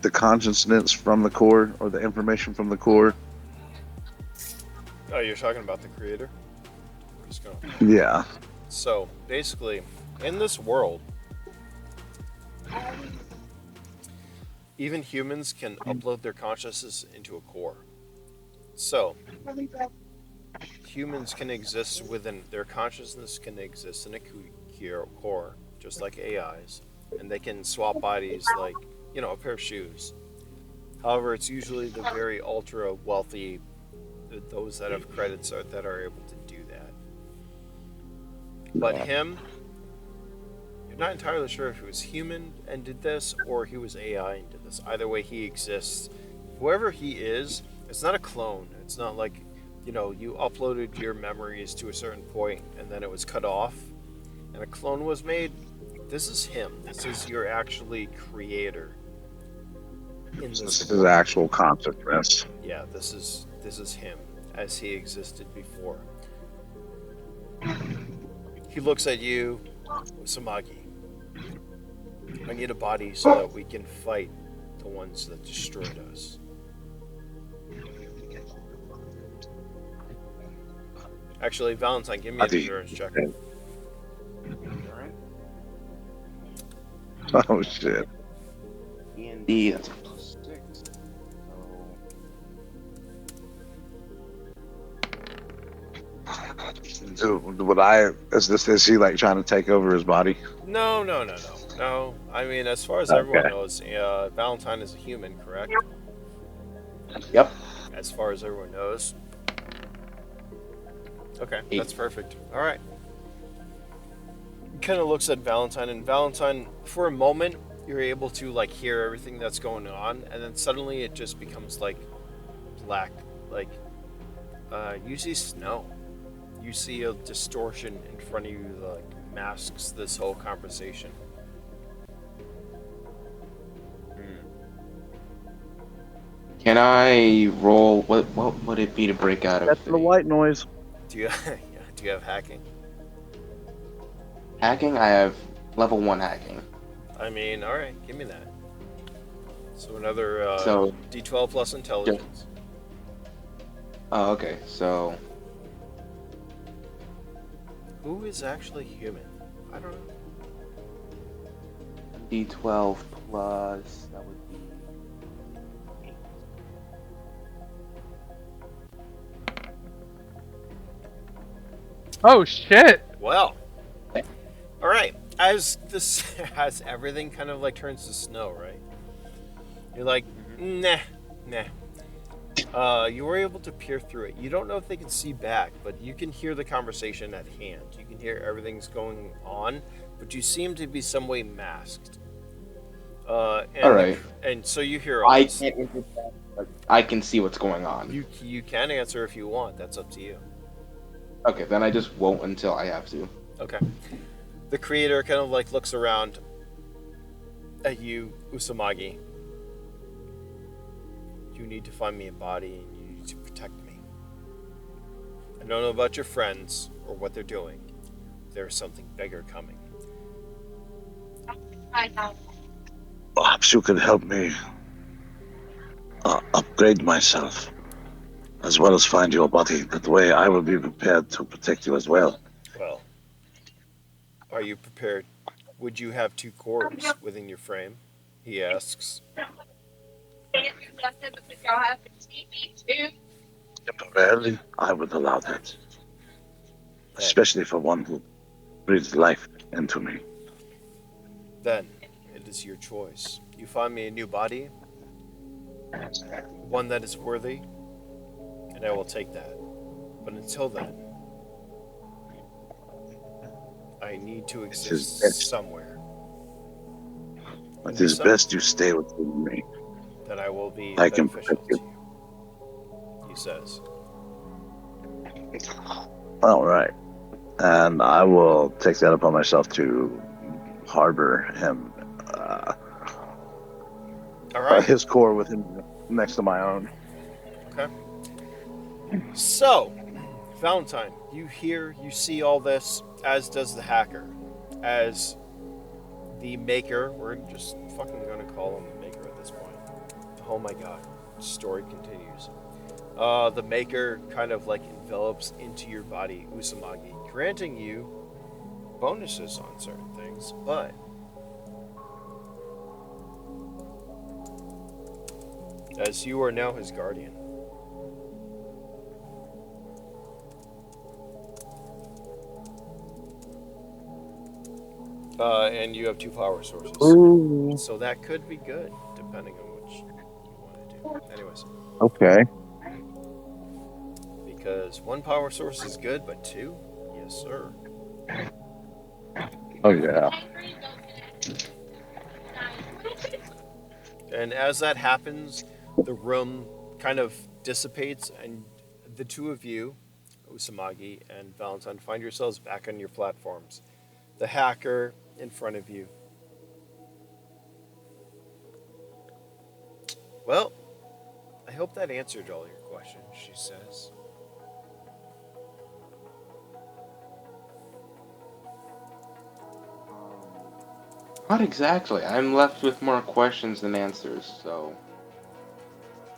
the consciousness from the core, or the information from the core? Oh, you're talking about the creator? We're just going. Yeah. So basically, in this world, even humans can upload their consciousness into a core. So humans can exist within their consciousness, can exist in a core, just like AIs, and they can swap bodies like a pair of shoes. However, it's usually the very ultra wealthy, those that have credits that are able to do that. But him, you're not entirely sure if he was human and did this or he was AI and did this. Either way, he exists. Whoever he is, it's not a clone. It's not like, you uploaded your memories to a certain point and then it was cut off and a clone was made. This is him. This is your actually creator. This is his actual consciousness. Yeah, this is him as he existed before. He looks at you, Usumagi. I need a body so that we can fight the ones that destroyed us. Actually, Valentine, give me an endurance check. Oh shit. E&D, that's a +6. Is he like trying to take over his body? No. I mean, as far as everyone knows, Valentine is a human, correct? Yep. As far as everyone knows. Okay, that's perfect. All right. He kind of looks at Valentine, and Valentine, for a moment, you're able to hear everything that's going on, and then suddenly it just becomes black. You see snow. You see a distortion in front of you that masks this whole conversation. Can I roll? What would it be to break out of That's the white noise. Do you do you have hacking? hacking? I have level 1 hacking. I mean, all right, give me that. So another So D12 plus intelligence. oh, okay. So Who is actually human? I don't know. D12 plus that would be 8. Oh shit! Well, all right. As this, as everything kind of like turns to snow, right? You're like, nah, nah. You were able to peer through it. You don't know if they can see back, but you can hear the conversation at hand. You can hear everything's going on, but you seem to be some way masked. And All right. and so you hear all I this. can't understand, but I can see what's going on. You can answer if you want. That's up to you. Okay, then I just won't until I have to. Okay. The creator kind of like looks around at you, Usumagi. You need to find me a body and you need to protect me. I don't know about your friends or what they're doing. There's something bigger coming. Perhaps you could help me upgrade myself, as well as find your body. That way I will be prepared to protect you as well. Well, are you prepared? Would you have two cores within your frame? He asks. Temporarily, I would allow that. Especially for one who breathes life into me. Then, it is your choice. You find me a new body, one that is worthy, and I will take that. But until then, I need to exist somewhere. It is best you stay with me. That I will be I can beneficial protect to you. you. He says. All right. And I will take that upon myself to harbor him. All right. His core with him next to my own. Okay. So, Valentine, you hear, you see all this, as does the hacker, as the maker. We're just fucking gonna call him the maker at this point. Oh my god. Story continues. The maker kind of like envelops into your body, Usumagi, granting you bonuses on certain things, but as you are now his guardian. And you have two power sources. Ooh. So that could be good, depending on which you want to do. Anyways. Okay. Because one power source is good, but two? Yes, sir. Oh, yeah. And as that happens, the room kind of dissipates, and the two of you, Usumagi and Valentine, find yourselves back on your platforms. The hacker in front of you. Well, I hope that answered all your questions, she says. Not exactly. I'm left with more questions than answers, so.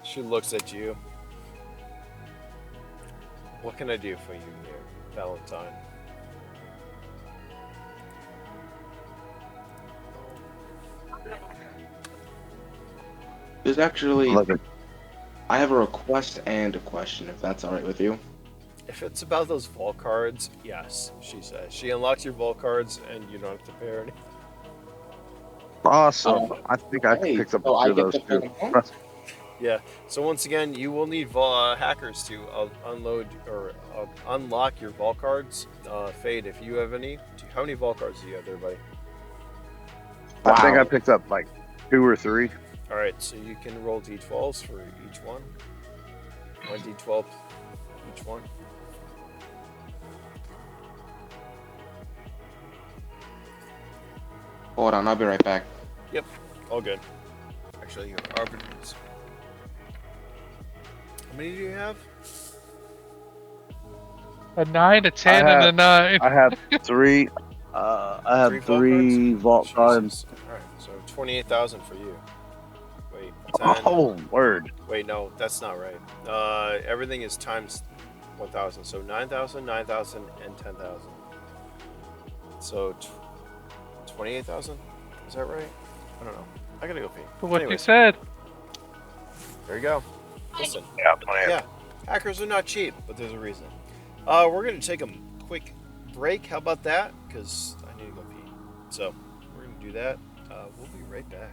She looks at you. What can I do for you here, Valentine? There's actually. Look at I have a request and a question, if that's alright with you. If it's about those vault cards, yes, she says. She unlocks your vault cards, and you don't have to pay her anything. awesome. I think I Hey, picked up so a I few of get those to too. pay them? Yeah. So once again, you will need hackers to unload or unlock your vault cards. Fade, if you have any. How many vault cards do you have there, buddy? I think I Wow. picked up like 2 or 3. All right. So you can roll d12s for each one. 1d12 each one. Hold on, I'll be right back. Yep. All good. Actually, you have arbiters. How many do you have? A 9, a 10, and a 9. I have 3. I have 3 vault cards. All right. So 28,000 for you. Wait. 10. Oh, word. Wait, no, that's not right. Everything is times 1,000. So 9,000, 9,000, and 10,000. So 28,000? Is that right? I don't know. I gotta go pee. For what you Anyways, said. there you go. Listen, Yeah, 28. yeah, hackers are not cheap, but there's a reason. We're gonna take a quick break. How about that? Because I need to go pee. So we're gonna do that. We'll be right back.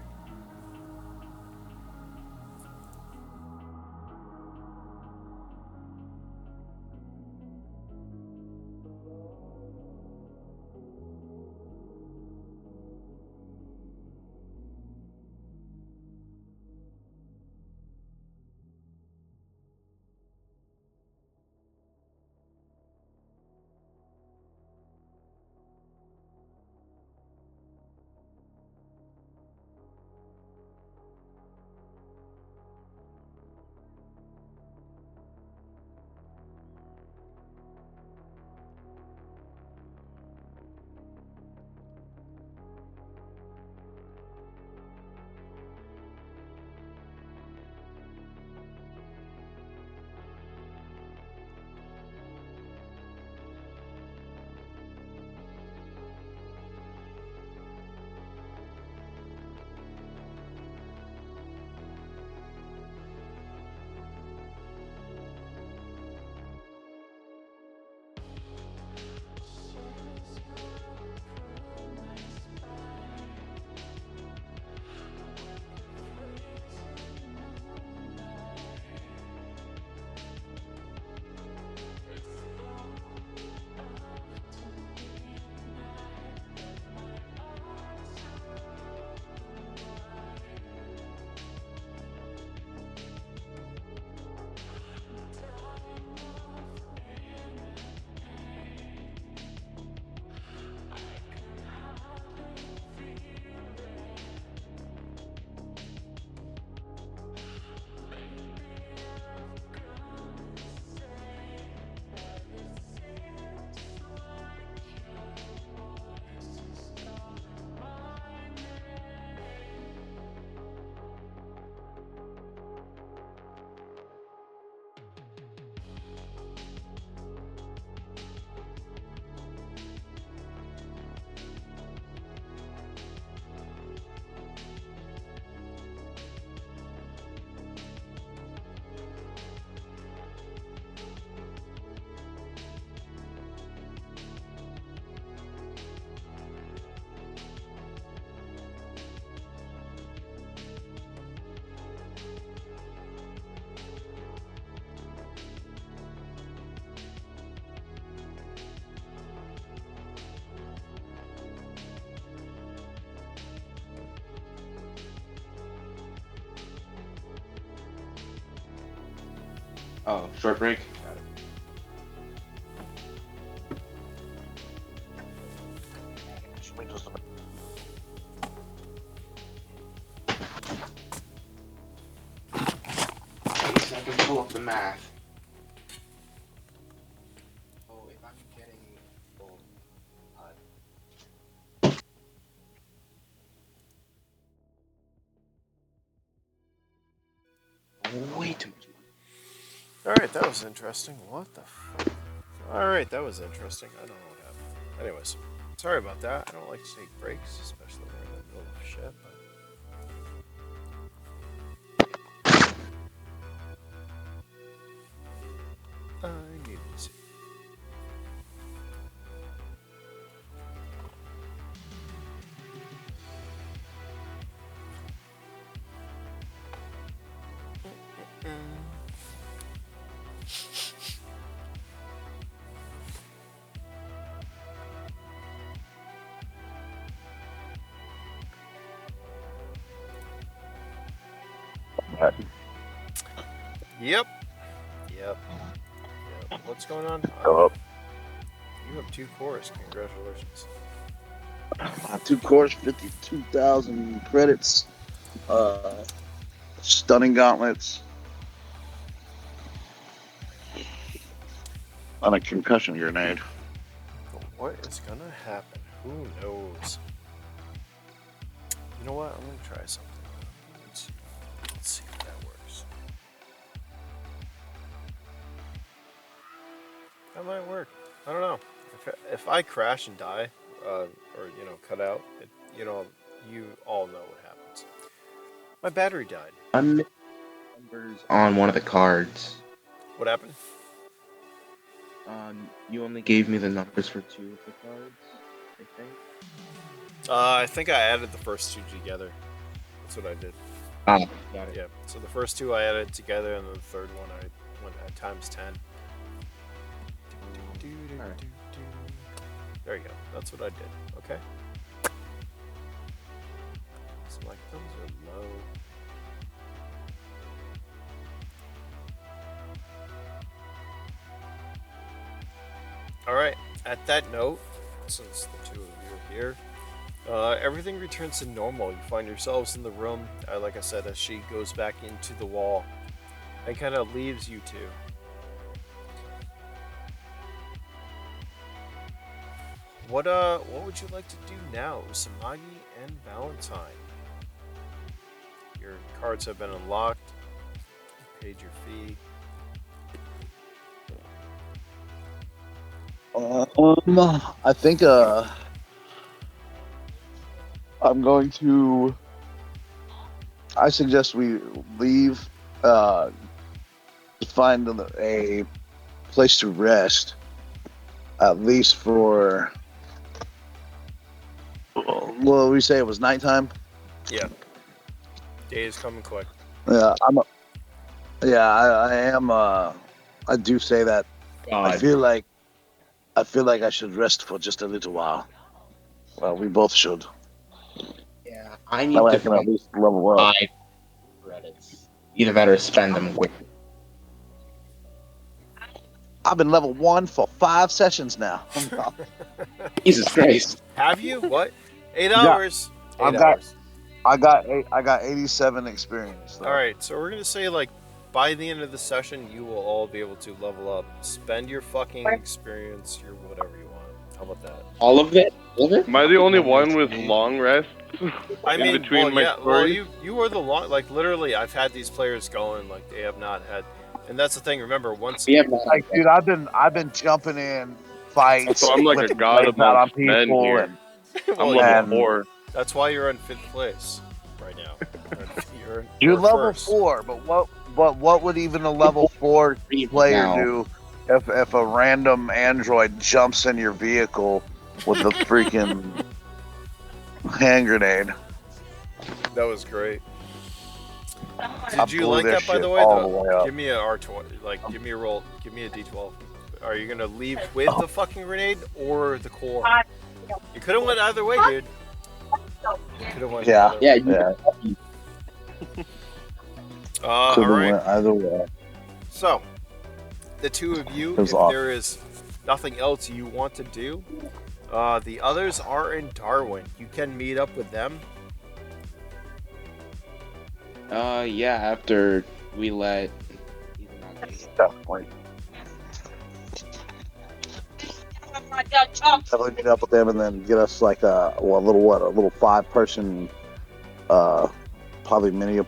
Oh, short break? Got it. At least I can pull up the math. Oh, if I'm getting full way too much money. Alright, that was interesting. What the fuck? Alright, that was interesting. I don't know what happened. Anyways, sorry about that. I don't like to take breaks, especially when we're in the middle of shit, but I need to see. Yep. Yep. What's going on? Hello. You have 2 cores. Congratulations. 2 cores, 52,000 credits. Stunning gauntlets. On a concussion grenade. But what is gonna happen? Who knows? You know what? I'm gonna try something. Let's see. That might work. I don't know. If I crash and die, or cut out, you know, you all know what happens. My battery died. I'm missing numbers on one of the cards. What happened? You only gave me the numbers for two of the cards, I think. I think I added the first two together. That's what I did. Ah, got it. Yeah. So the first two I added together, and then the third one I went at times 10. Alright. There you go. That's what I did. Okay. So my thumbs are low. All right. At that note, since the two of you are here, everything returns to normal. You find yourselves in the room, like I said, as she goes back into the wall and kind of leaves you two. What would you like to do now, Usumagi and Valentine? Your cards have been unlocked. You paid your fee. I think I'm going to. I suggest we leave. Find a place to rest, at least for. Well, we say it was nighttime. Yeah. Day is coming quick. Yeah, I am. I do say that. I feel like I should rest for just a little while. Well, we both should. Yeah, I need That way to I can at find least level up. 5 credits. Either that or spend them quickly. I've been level 1 for 5 sessions now. Jesus Christ. Have you? What? 8 Yeah. hours? 8 I've got- hours. I got 87 experience. So. All right, so we're gonna say like by the end of the session, you will all be able to level up, spend your fucking experience, your whatever you want. How about that? All of it? All of it? Am I the only one with long rests? I In mean, between well, my yeah, well, stories? you are the long, like literally, I've had these players going like they have not had, and that's the thing. Remember, once We have not. Like, dude, I've been jumping in fights. So I'm like a flipping god blades out on amongst men people, here. and I'm well, level and- 4. that's why you're in 5th place right now. you're or level first. 4. But what would even a level 4 player Now. do if a random android jumps in your vehicle with a freaking hand grenade? That was great. I Did you blew like their that, by shit the way? all the way up. Give me a R20. Like, give me a roll. Give me a D12. Are you gonna leave with the fucking grenade or the core? You could have went either way, dude. You could have went. Yeah. either- Yeah, you Yeah, all could have right. went either way. So, the two of you, It was if awesome. there is nothing else you want to do, the others are in Darwin. You can meet up with them. yeah, after we let Definitely. Definitely meet up with them and then get us like a little 5-person, probably mini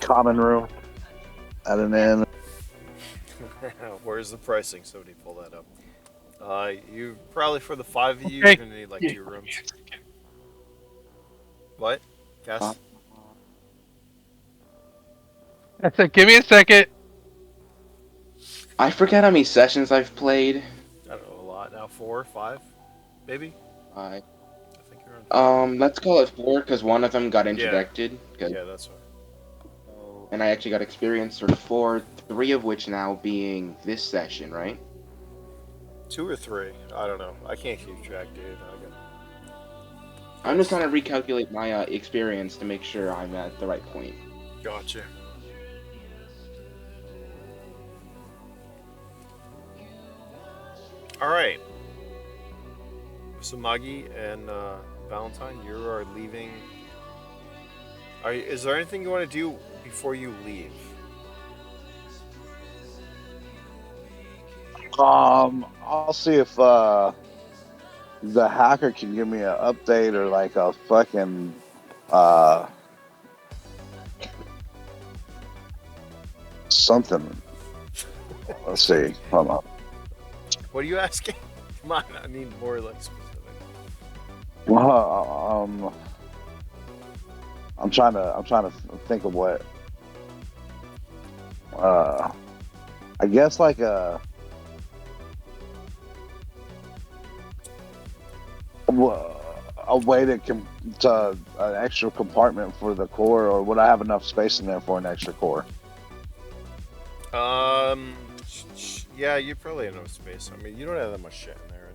common room at an inn. Where's the pricing? Somebody pull that up. You probably for the 5 of you, Okay. you're gonna need like 2 rooms. What? Cass? I said, give me a second. I forget how many sessions I've played. I don't know, a lot now. 4, 5, maybe. I I think you're on. let's call it 4 because one of them got interdicted. Yeah, that's right. And I actually got experience for 4, 3 of which now being this session, right? 2 or 3. I don't know. I can't keep track, dude. I'm just trying to recalculate my experience to make sure I'm at the right point. Gotcha. All right. So Magi and Valentine, you are leaving. Is there anything you want to do before you leave? I'll see if the hacker can give me an update or like a fucking something. Let's see. Hold on. What are you asking? Come on, I need more like specific. Well, I'm trying to think of what. I guess like a way to an extra compartment for the core, or would I have enough space in there for an extra core? Yeah, you probably have enough space. I mean, you don't have that much shit in there,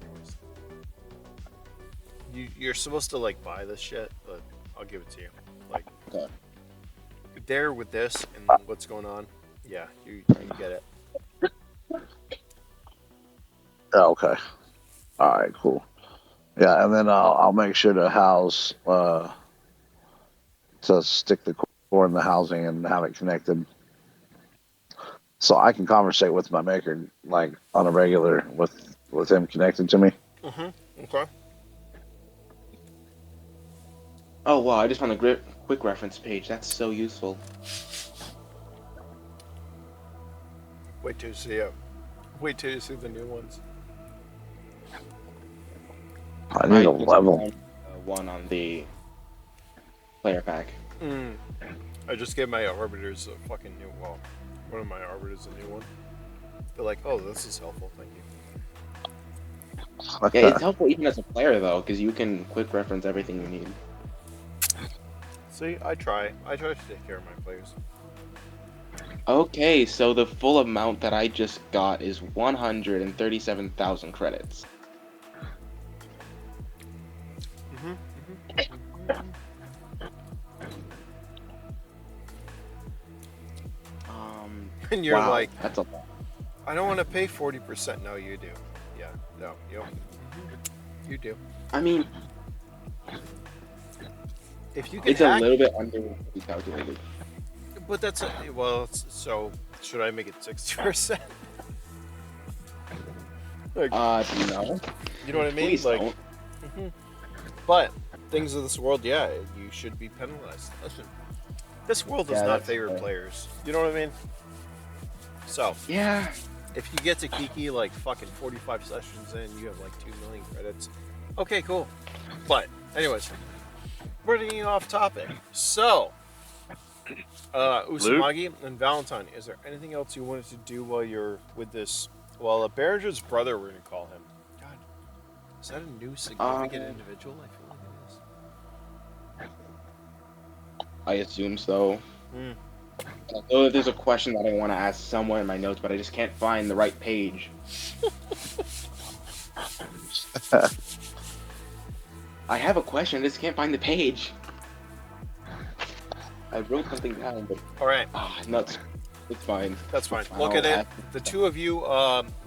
anyways. You're supposed to like buy this shit, but I'll give it to you. Like, Okay. there with this and what's going on, yeah, you get it. Oh, okay. All right. Cool. Yeah, and then I'll make sure to house to stick the core in the housing and have it connected, so I can conversate with my maker like on a regular with him connected to me. Okay. Oh wow! I just found a quick reference page. That's so useful. Wait till you see it. Wait till you see the new ones. I need a level. One on the player pack. I just gave my arbiters a fucking new. Well, one of my arbiters a new one. They're like, oh, this is helpful. Thank you. Yeah, it's helpful even as a player though, because you can quick reference everything you need. See, I try to take care of my players. Okay, so the full amount that I just got is 137,000 credits. And you're wow, like, that's a lot. I don't want to pay 40%. No, you do. Yeah, no, you do. I mean, If you can it's hack, a little bit under calculated. but that's so should I make it 60%? Like, No. you know what I mean? Please Like, don't. but things of this world, yeah, you should be penalized. Listen, this world does Yeah, not that's favor fair. players. You know what I mean? So, Yeah. if you get to Kiki like fucking 45 sessions in, you have like 2 million credits. Okay, cool. But, anyways, we're getting off topic. So, Usumagi and Valentine, is there anything else you wanted to do while you're with this? Well, Behringer's brother, we're going to call him. God, is that a new significant individual? I feel like it is. I assume so. I know that there's a question that I want to ask somewhere in my notes, but I just can't find the right page. I have a question, I just can't find the page. I wrote something down, but All right, no, it's fine. that's fine. Look at it. The two of you,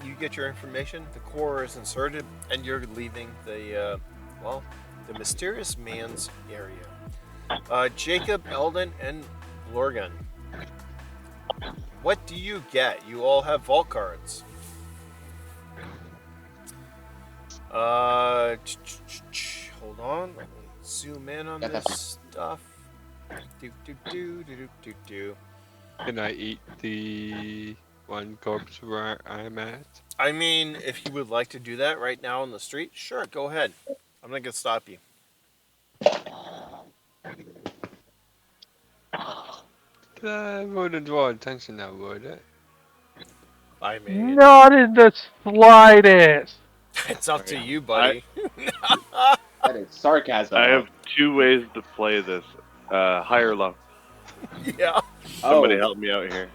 you get your information. The core is inserted, and you're leaving the mysterious man's area. Jacob, Eldon, and Blorgun. What do you get? You all have vault cards. Hold on. Let me zoom in on this stuff. Do. Can I eat the one corpse where I'm at? I mean, if you would like to do that right now on the street, sure, go ahead. I'm not gonna stop you. That wouldn't draw attention now, would it? I mean, Not in the slightest. it's up to you, buddy. That is sarcasm. I have two ways to play this. High or low. Yeah. Somebody help me out here.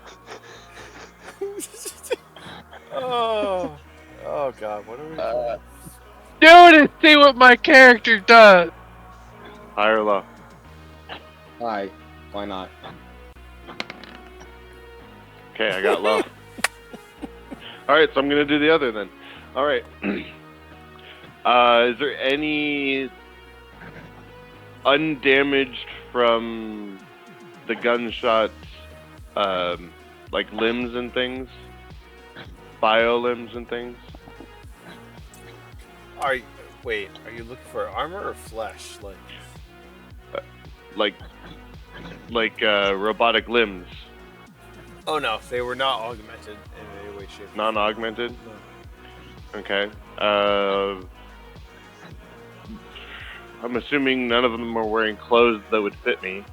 Oh God, what are we doing? Do it and see what my character does. High or low. Hi. Why not? Okay, I got low. Alright, so I'm going to do the other then. Alright. Is there any undamaged from the gunshots, like limbs and things? Bio limbs and things? Are you looking for armor or flesh? Like robotic limbs. Oh no, they were not augmented in any way, way, shape, or form. Non-augmented. No. Okay. I'm assuming none of them are wearing clothes that would fit me.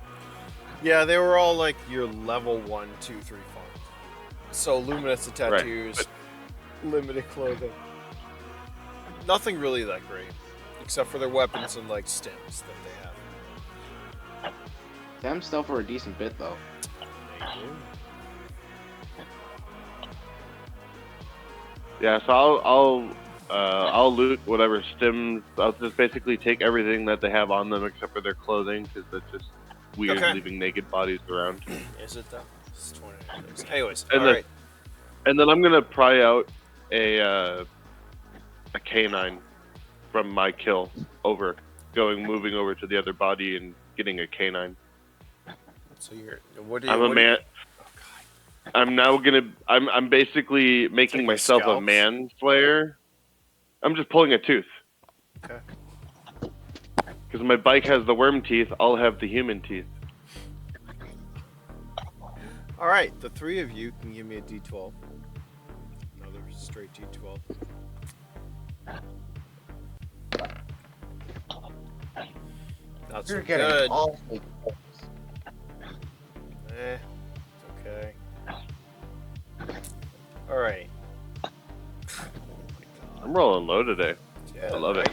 Yeah, they were all like your level 1, 2, 3 font. So luminescent tattoos, limited clothing. Nothing really that great, except for their weapons and like stims that they have. Them still for a decent bit though. They do. Yeah, so I'll loot whatever stims. I'll just basically take everything that they have on them except for their clothing, because that's just weird leaving naked bodies around. Is it though? It's 29 days. Anyways, And alright. And then I'm gonna pry out a canine from my kill, moving over to the other body and getting a canine. So what do you? I'm a man. I'm now gonna. I'm basically making Taking myself a scalps? man slayer. I'm just pulling a tooth. Okay. Because my bike has the worm teeth, I'll have the human teeth. Alright, the three of you can give me a d12. Another straight d12. Not so You're getting good. awfully close. It's okay. Alright. I'm rolling low today. Yeah, I love it.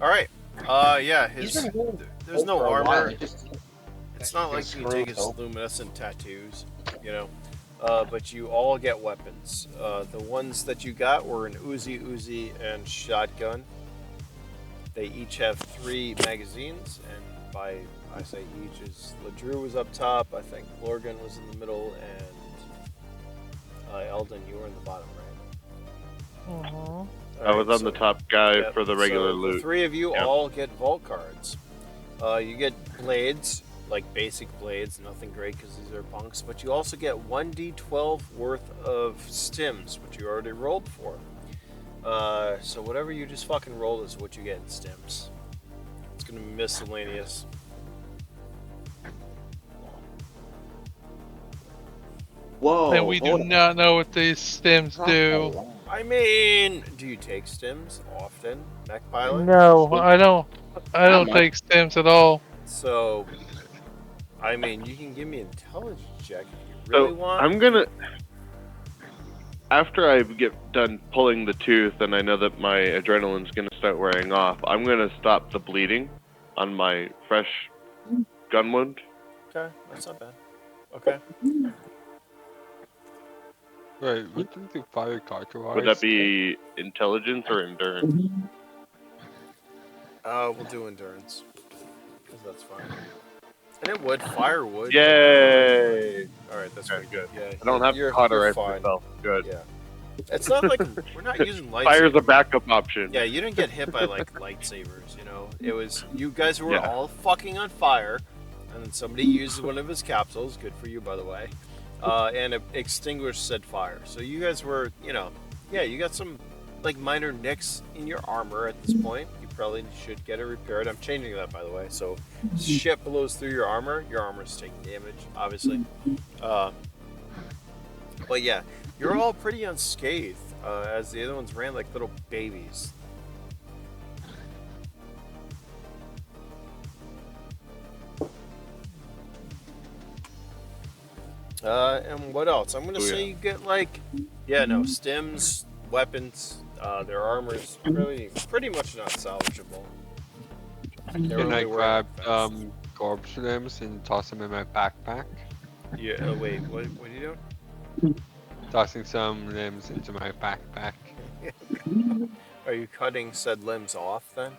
Alright. Yeah, He's been holding there's no for a while, armor. it just- It's not like you can take his luminescent tattoos, you know. But you all get weapons. The ones that you got were an Uzi, and shotgun. They each have 3 magazines, and by I say each is Ladru was up top. I think Blorgun was in the middle, and Eldon, you were in the bottom, right? Uh-huh. I was on the top guy for the regular so loot. The 3 of you Yep. all get vault cards. You get blades, like basic blades, nothing great because these are bunks, but you also get 1d12 worth of stims, which you already rolled for. So whatever you just fucking roll is what you get in stims. It's gonna be miscellaneous. Whoa. And we do hold on. not know what these stems do. I mean, do you take stims often, mech pilot? No, I don't. I don't much. take stems at all. So, I mean, you can give me an intelligence check if you really So want. I'm gonna. After I get done pulling the tooth and I know that my adrenaline's gonna start wearing off, I'm gonna stop the bleeding on my fresh gun wound. Okay, that's not bad. Okay. Right, wouldn't the fire cartridge? Would that be intelligence or endurance? We'll do endurance. Because that's fine. And it would. Fire would. Yay! Alright, that's Okay, pretty good. Yeah, I don't have to you're cauterize fine. myself. Good. Yeah. It's not like we're not using lightsabers. Fire's a backup option. Yeah, you didn't get hit by like lightsabers, you know. It was you guys were Yeah. all fucking on fire, and then somebody used one of his capsules. Good for you, by the way. And it extinguished said fire. So you guys were, you know, yeah, you got some like minor nicks in your armor at this point. You probably should get it repaired. I'm changing that, by the way. So shit blows through your armor's taking damage, obviously. But yeah, you're all pretty unscathed, as the other ones ran like little babies. And what else? I'm gonna say you get like, yeah, no, stims, weapons, their armor's pretty much not salvageable. Can I grab corpse limbs and toss them in my backpack? Yeah. Oh wait, what are you doing? Tossing some limbs into my backpack. Are you cutting said limbs off then?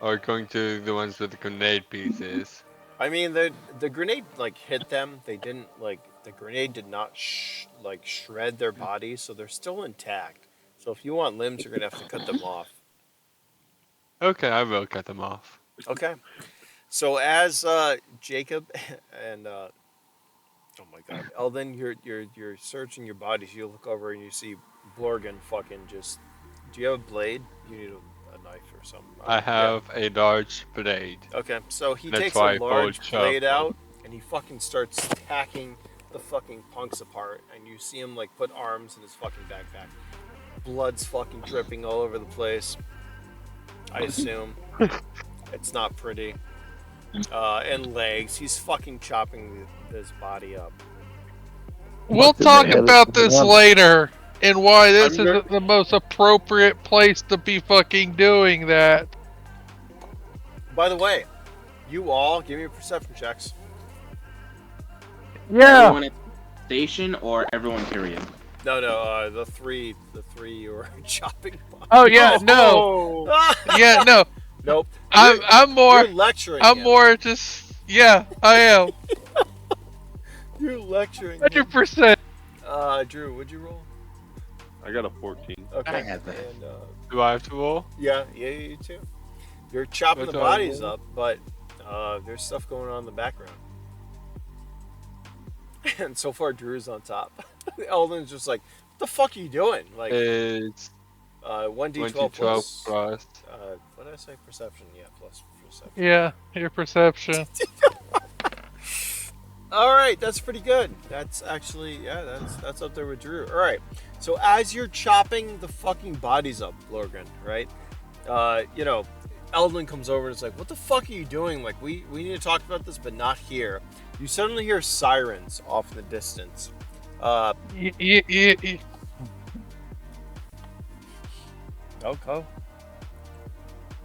Or going to the ones with the grenade pieces. I mean, the grenade like hit them. They didn't like the grenade did not shred their bodies, so they're still intact. So if you want limbs, you're gonna have to cut them off. Okay, I will cut them off. Okay. So as Jacob and oh my God, Eldon, you're searching your bodies. You look over and you see Blorgun fucking just. Do you have a blade? You need a knife or something. I have a large blade. Okay, so he That's takes why a I large pulled blade shotgun. out and he fucking starts hacking the fucking punks apart, and you see him like put arms in his fucking backpack. Blood's fucking dripping all over the place. I assume it's not pretty. And legs. He's fucking chopping this body up. We'll What's in talk the head about of this one? later and why this I'm isn't the most appropriate place to be fucking doing that. By the way, you all give me perception checks. Everyone at the station or everyone period? No, the three you were chopping. Oh yeah, no, yeah, no. Nope. I'm more. You're lecturing I'm him. more just. Yeah, I am. You're lecturing him. 100%. Drew, would you roll? I got a 14. Okay. I had that. And, Do I have to roll? yeah, you too. You're chopping What the do I bodies roll? up, but there's stuff going on in the background. And so far, Drew's on top. Eldon's just like, "What the fuck are you doing?" Like, It's 1d12 plus. what did I say? Perception. Yeah, plus perception. Yeah, your perception. All right, that's pretty good. That's actually, that's up there with Drew. All right, so as you're chopping the fucking bodies up, Blorgun, right? Eldon comes over and is like, "What the fuck are you doing? Like, we need to talk about this, but not here." You suddenly hear sirens off in the distance. Go.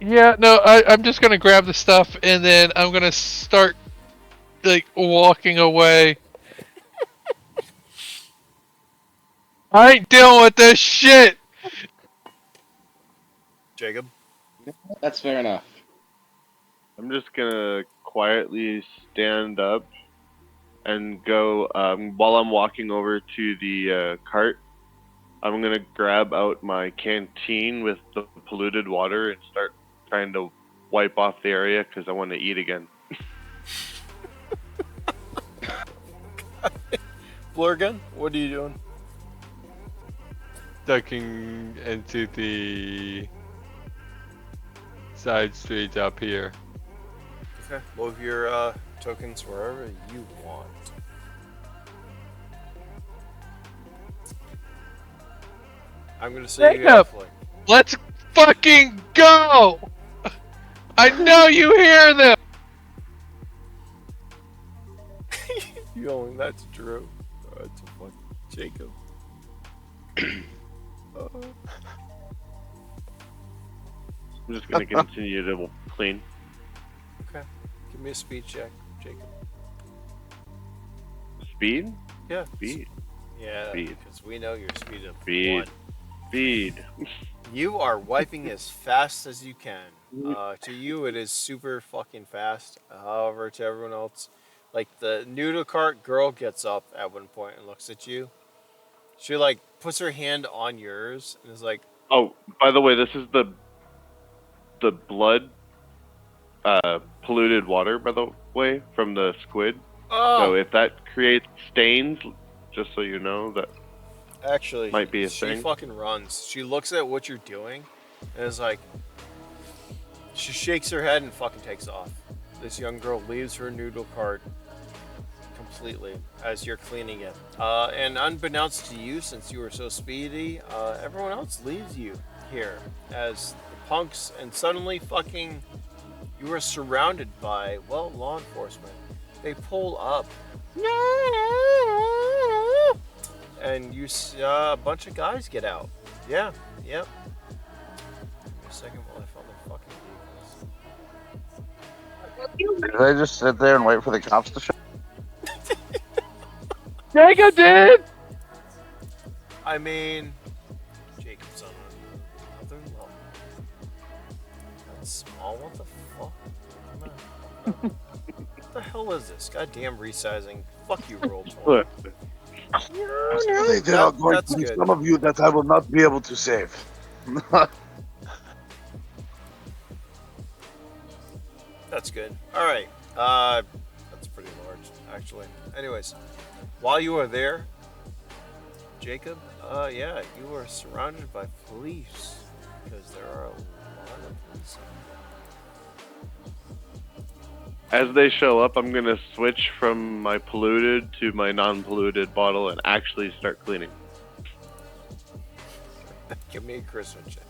Yeah, no, I'm just gonna grab the stuff and then I'm gonna start, like, walking away. I ain't dealing with this shit! Jacob. That's fair enough. I'm just gonna quietly stand up and go, while I'm walking over to the cart, I'm gonna grab out my canteen with the polluted water and start trying to wipe off the area because I want to eat again. Blorgun, what are you doing? Ducking into the side streets up here. Okay, move your tokens wherever you want. I'm gonna say you have Jacob! Let's fucking go! I know you hear them! You only that's Drew. It's a fucking Jacob. I'm just gonna continue to clean. Okay. Give me a speed check, Jacob. Speed? Yeah. Speed. Yeah, Speed. because we know your speed of Speed. 1. Speed. You are wiping as fast as you can. To you, it is super fucking fast. However, to everyone else, like the noodle cart girl gets up at one point and looks at you. She like puts her hand on yours and is like, Oh, by the way, this is the blood polluted water, by the way, from the squid. "Oh." So if that creates stains, just so you know, that Actually, might be a she thing. fucking runs. She looks at what you're doing and is like, she shakes her head and fucking takes off. This young girl leaves her noodle cart completely as you're cleaning it. And unbeknownst to you, since you were so speedy, everyone else leaves you here as the punks, and suddenly fucking you are surrounded by, well, law enforcement. They pull up. And you see a bunch of guys get out. Yeah, yep. Give me a second while I found the fucking vehicles. Did I just sit there and wait for the cops to show? Jacob did! I mean, Jacob's on another level. That's small. What the fuck? What the hell is this? Goddamn resizing. Fuck you, roll 20. Look, There are going That's to be good. some of you that I will not be able to save. That's good. All right. That's pretty large, actually. Anyways, while you are there, Jacob, yeah, you are surrounded by police because there are a lot of police. As they show up, I'm gonna switch from my polluted to my non-polluted bottle and actually start cleaning. Give me a charisma check.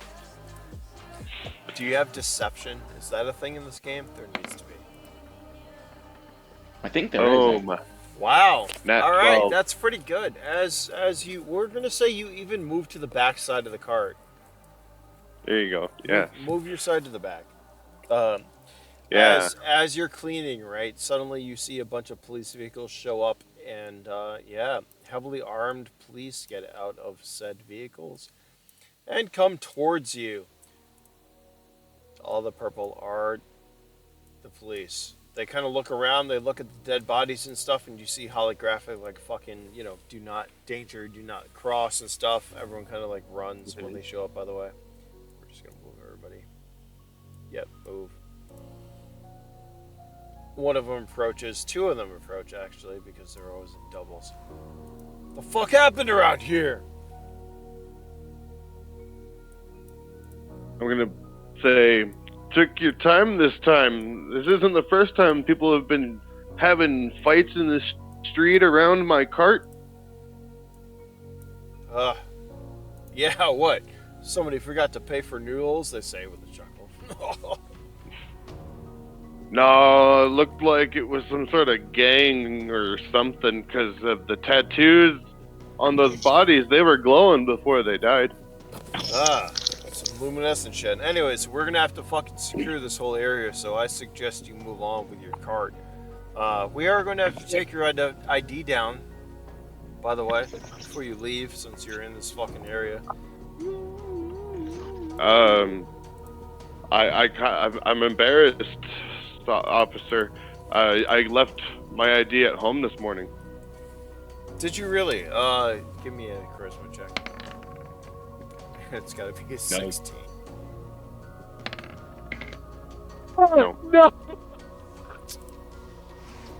Do you have deception? Is that a thing in this game? There needs to be. I think there Oh is. my! Wow. Nat All right, 12. that's pretty good. As you, we're gonna say you even move to the back side of the cart. There you go. Yeah. Move your side to the back. Um, Yeah. As you're cleaning, right? Suddenly you see a bunch of police vehicles show up, and heavily armed police get out of said vehicles and come towards you. All the purple are the police. They kind of look around, they look at the dead bodies and stuff, and you see holographic, like, fucking, do not danger, do not cross and stuff. Everyone kind of, like, runs when they show up, by the way. We're just going to move everybody. Yep, move. One of them approaches. Two of them approach, actually, because they're always in doubles. The fuck happened around here? I'm gonna say, took your time this time. This isn't the first time people have been having fights in the street around my cart. Yeah, what? Somebody forgot to pay for noodles, they say with a chuckle. No, it looked like it was some sort of gang or something because of the tattoos on those bodies. They were glowing before they died. Some luminescent shit. Anyways, we're gonna have to fucking secure this whole area, so I suggest you move on with your cart. We are going to have to take your ID down, by the way, before you leave, since you're in this fucking area. I'm embarrassed, officer. I left my ID at home this morning. Did you really? Give me a charisma check. It's gotta be a 16. No.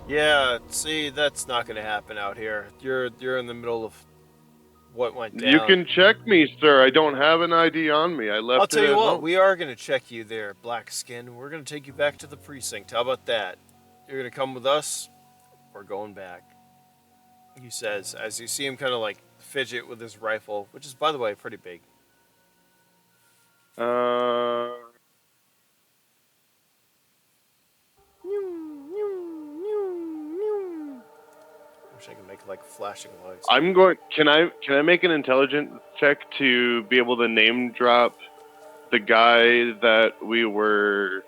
Yeah, see, that's not gonna happen out here. You're in the middle of what went down. You can check me, sir. I don't have an ID on me. I left I'll tell it you at what, home. we are gonna check you there, Black Skin. We're gonna take you back to the precinct. How about that? You're gonna come with us. We're going back. He says, as you see him kind of like fidget with his rifle, which is, by the way, pretty big. Wish I could make like flashing lights. Can I make an intelligence check to be able to name drop the guy that we were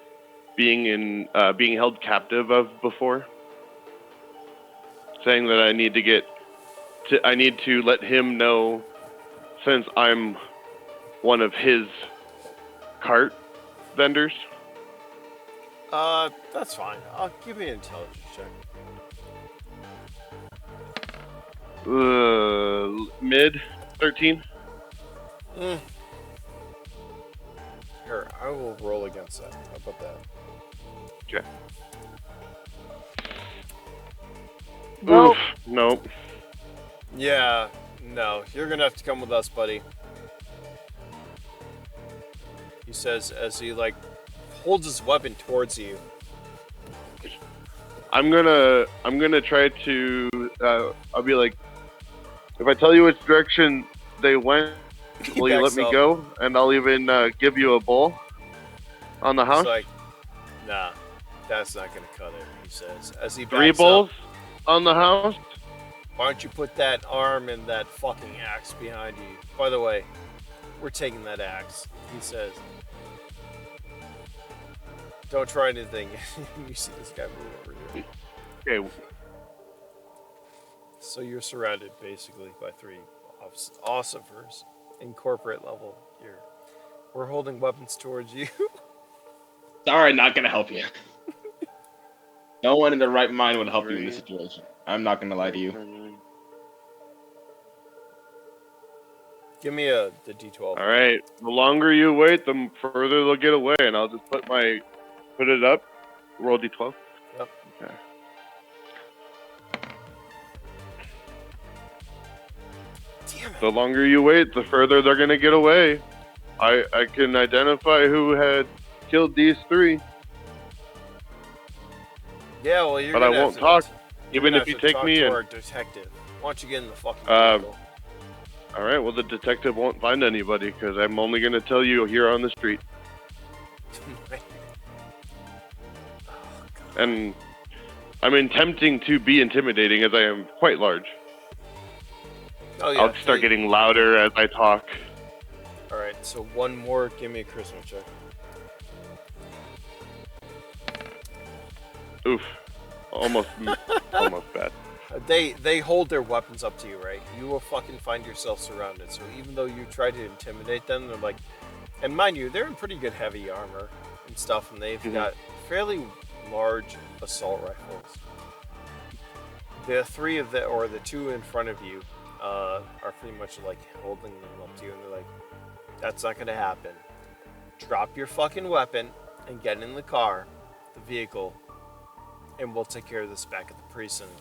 being held captive of before? Saying that I need to let him know, since I'm one of his cart vendors. That's fine. I'll give you an intelligence check. Mid 13. Here, I will roll against that. How about that? Okay. Nope. Oof, nope. Yeah, no. You're gonna have to come with us, buddy. He says as he like holds his weapon towards you. I'm gonna try to. I'll be like, if I tell you which direction they went, will you let me go? And I'll even give you a bowl on the house. He's like, nah, that's not gonna cut it. He says as he backs 3 bowls up, on the house. why don't you put that arm and that fucking axe behind you? By the way, we're taking that axe. He says, don't try anything. You see this guy move over here. Okay. So you're surrounded basically by 3 ossifers in corporate level here. We're holding weapons towards you. Sorry, not gonna help you. No one in their right mind would help you in this situation. I'm not gonna lie to you. Give me the D12. All right. The longer you wait, the further they'll get away, and I'll just put it up. Roll D12. Yep. Okay. Damn it. The longer you wait, the further they're gonna get away. I can identify who had killed these 3. Yeah, well, you're But I gonna won't have talk, to, you're even gonna if have you to take talk me to in. our detective. Why don't you get in the fucking Um, vehicle? All right. Well, the detective won't find anybody because I'm only going to tell you here on the street. And I'm attempting to be intimidating as I am quite large. Oh yeah. I'll start getting louder as I talk. All right. So one more. Give me a charisma check. Oof. Almost bad. They hold their weapons up to you, right? You will fucking find yourself surrounded. So even though you try to intimidate them, they're like, and mind you, they're in pretty good heavy armor and stuff, and they've got fairly large assault rifles. The three of the, or the two in front of you, are pretty much like holding them up to you, and they're like, "That's not gonna happen. Drop your fucking weapon and get in the car, the vehicle, and we'll take care of this back at the precinct."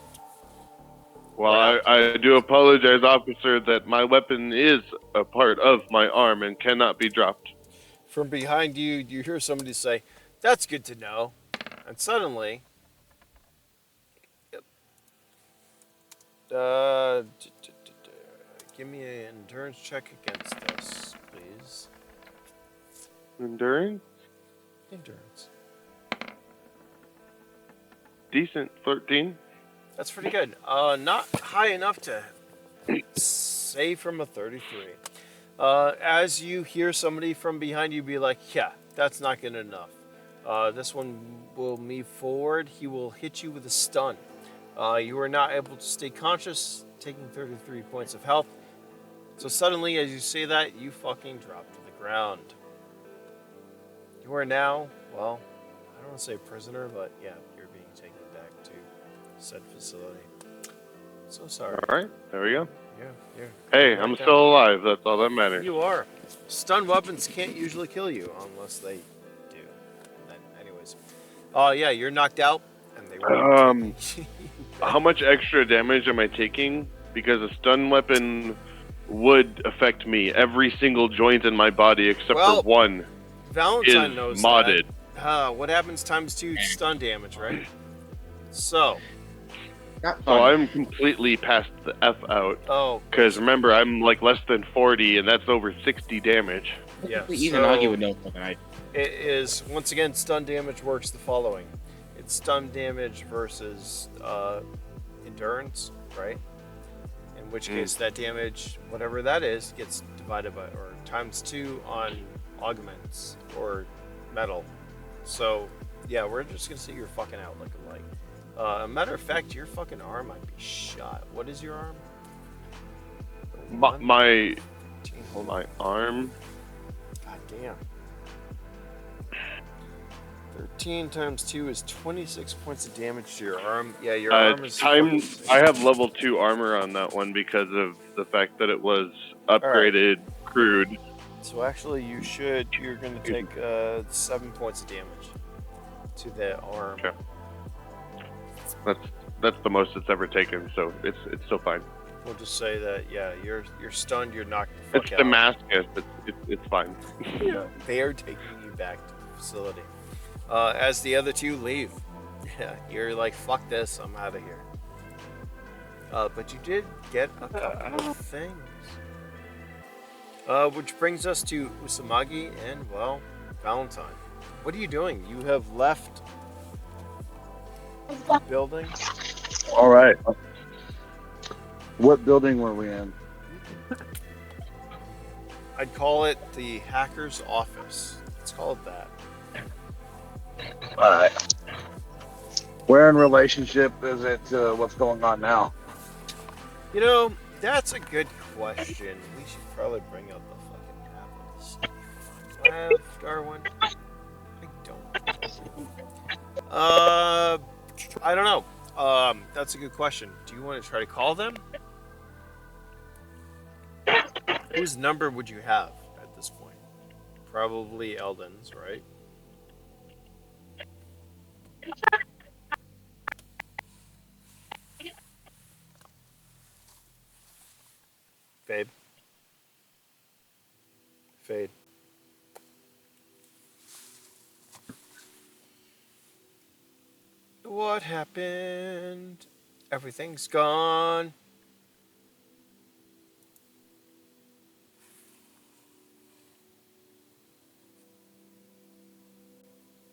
Well, I do apologize, officer, that my weapon is a part of my arm and cannot be dropped. From behind you, you hear somebody say, "That's good to know," and suddenly, uh, give me an endurance check against this, please. Endurance? Endurance. Decent. 13. That's pretty good. Not high enough to save from a 33. As you hear somebody from behind you be like, "Yeah, that's not good enough. This one will move forward. He will hit you with a stun. You are not able to stay conscious, taking 33 points of health. So suddenly, as you say that, you fucking drop to the ground. You are now, well, I don't want to say prisoner, but yeah, you're being taken back to said facility. So sorry. All right. There we go. Yeah. Hey, Right I'm down. still alive. That's all that matters. You are. Stun weapons can't usually kill you unless they do. Then, anyways. Oh yeah, you're knocked out, and they will take How much extra damage am I taking? Because a stun weapon would affect me. Every single joint in my body except Well, for one Valentine is knows modded. that. What happens times 2 stun damage, right? So. Not So fun. I'm completely past the F out. Oh. Because remember, I'm like less than 40, and that's over 60 damage. Yeah. Izanagi So would know fucking I. it is, once again, stun damage works the following. It's stun damage versus endurance, right? In which case that damage, whatever that is, gets divided by, or times 2 on augments or metal. So yeah, we're just gonna say you're fucking out looking like. Matter of fact, your fucking arm might be shot. What is your arm? My Hold my on. arm. God damn. 13 times 2 is 26 points of damage to your arm. Yeah, your arm is. I have level 2 armor on that one because of the fact that it was upgraded crude. So actually, you're going to take 7 points of damage to that arm. Okay. That's the most it's ever taken, so it's still fine. We'll just say that, yeah, you're stunned, you're knocked the fuck It's out. Damascus. It's fine. Yeah, they are taking you back to the facility. As the other two leave, yeah, you're like, fuck this, I'm out of here. But you did get a couple of things. Which brings us to Usumagi and, well, Valentine. What are you doing? You have left the building. All right. What building were we in? I'd call it the hacker's office. Let's call it that. All right. Where in relationship is it to what's going on now? You know, that's a good question. We should probably bring up the fucking atlas. Do I have Darwin? I don't. I don't know. That's a good question. Do you want to try to call them? Whose number would you have at this point? Probably Eldon's, right? Fade. Fade. What happened? Everything's gone.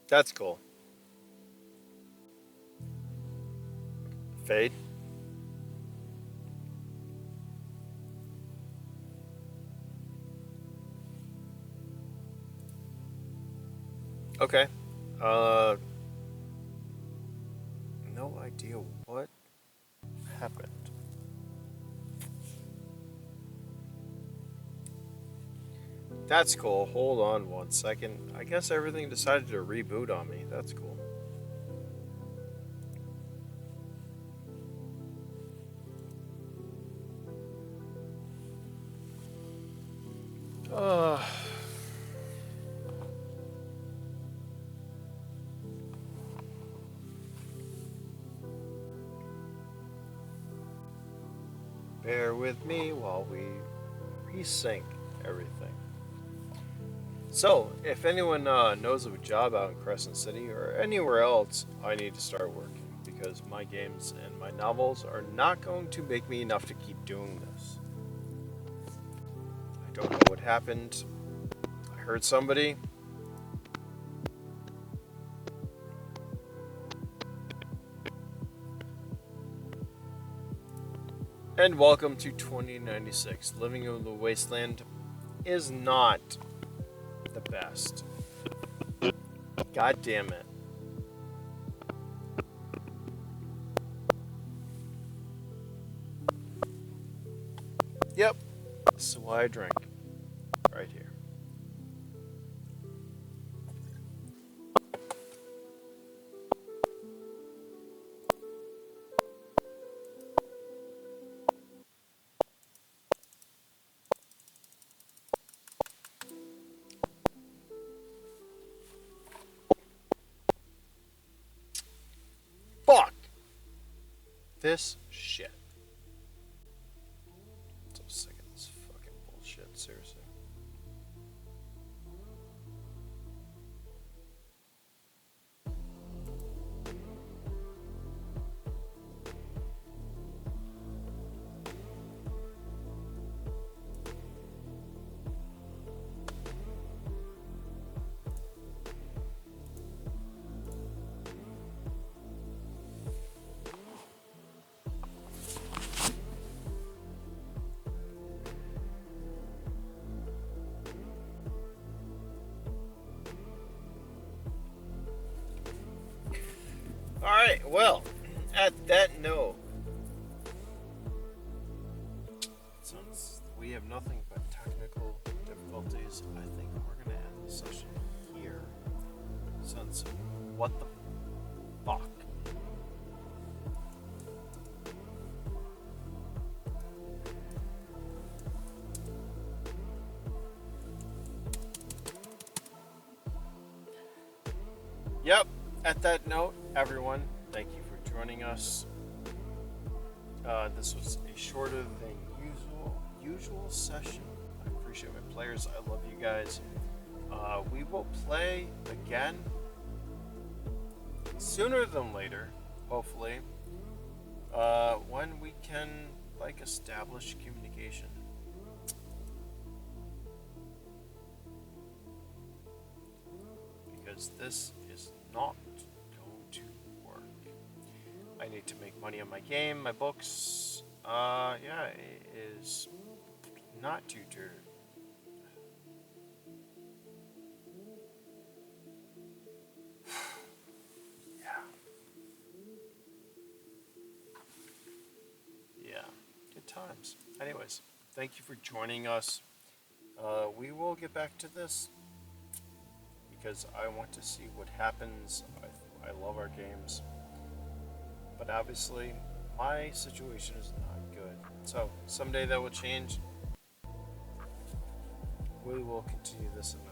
That's cool. Fade. Okay. Uh, no idea what happened. That's cool. Hold on 1 second. I guess everything decided to reboot on me. That's cool. Uh, bear with me while we resync everything. So, if anyone knows of a job out in Crescent City or anywhere else, I need to start working because my games and my novels are not going to make me enough to keep doing this. I don't know what happened. I heard somebody. And welcome to 2096. Living in the wasteland is not the best. God damn it. Yep, this is why I drink. Right here. Fuck! This shit. I'm so sick of this fucking bullshit, seriously. Alright, well, at that note, since we have nothing but technical difficulties, I think we're going to end the session here. Since, what the fuck? Yep, at that note, everyone, thank you for joining us. This was a shorter than usual session. I appreciate my players. I love you guys. We will play again sooner than later, hopefully, when we can establish communication. Because this is not going to work. I need to make money on my game, my books. Yeah, it is not tutored. Yeah. Yeah. Good times. Anyways, thank you for joining us. We will get back to this because I want to see what happens. I love our games. But obviously, my situation is not good. So, someday that will change. We will continue this in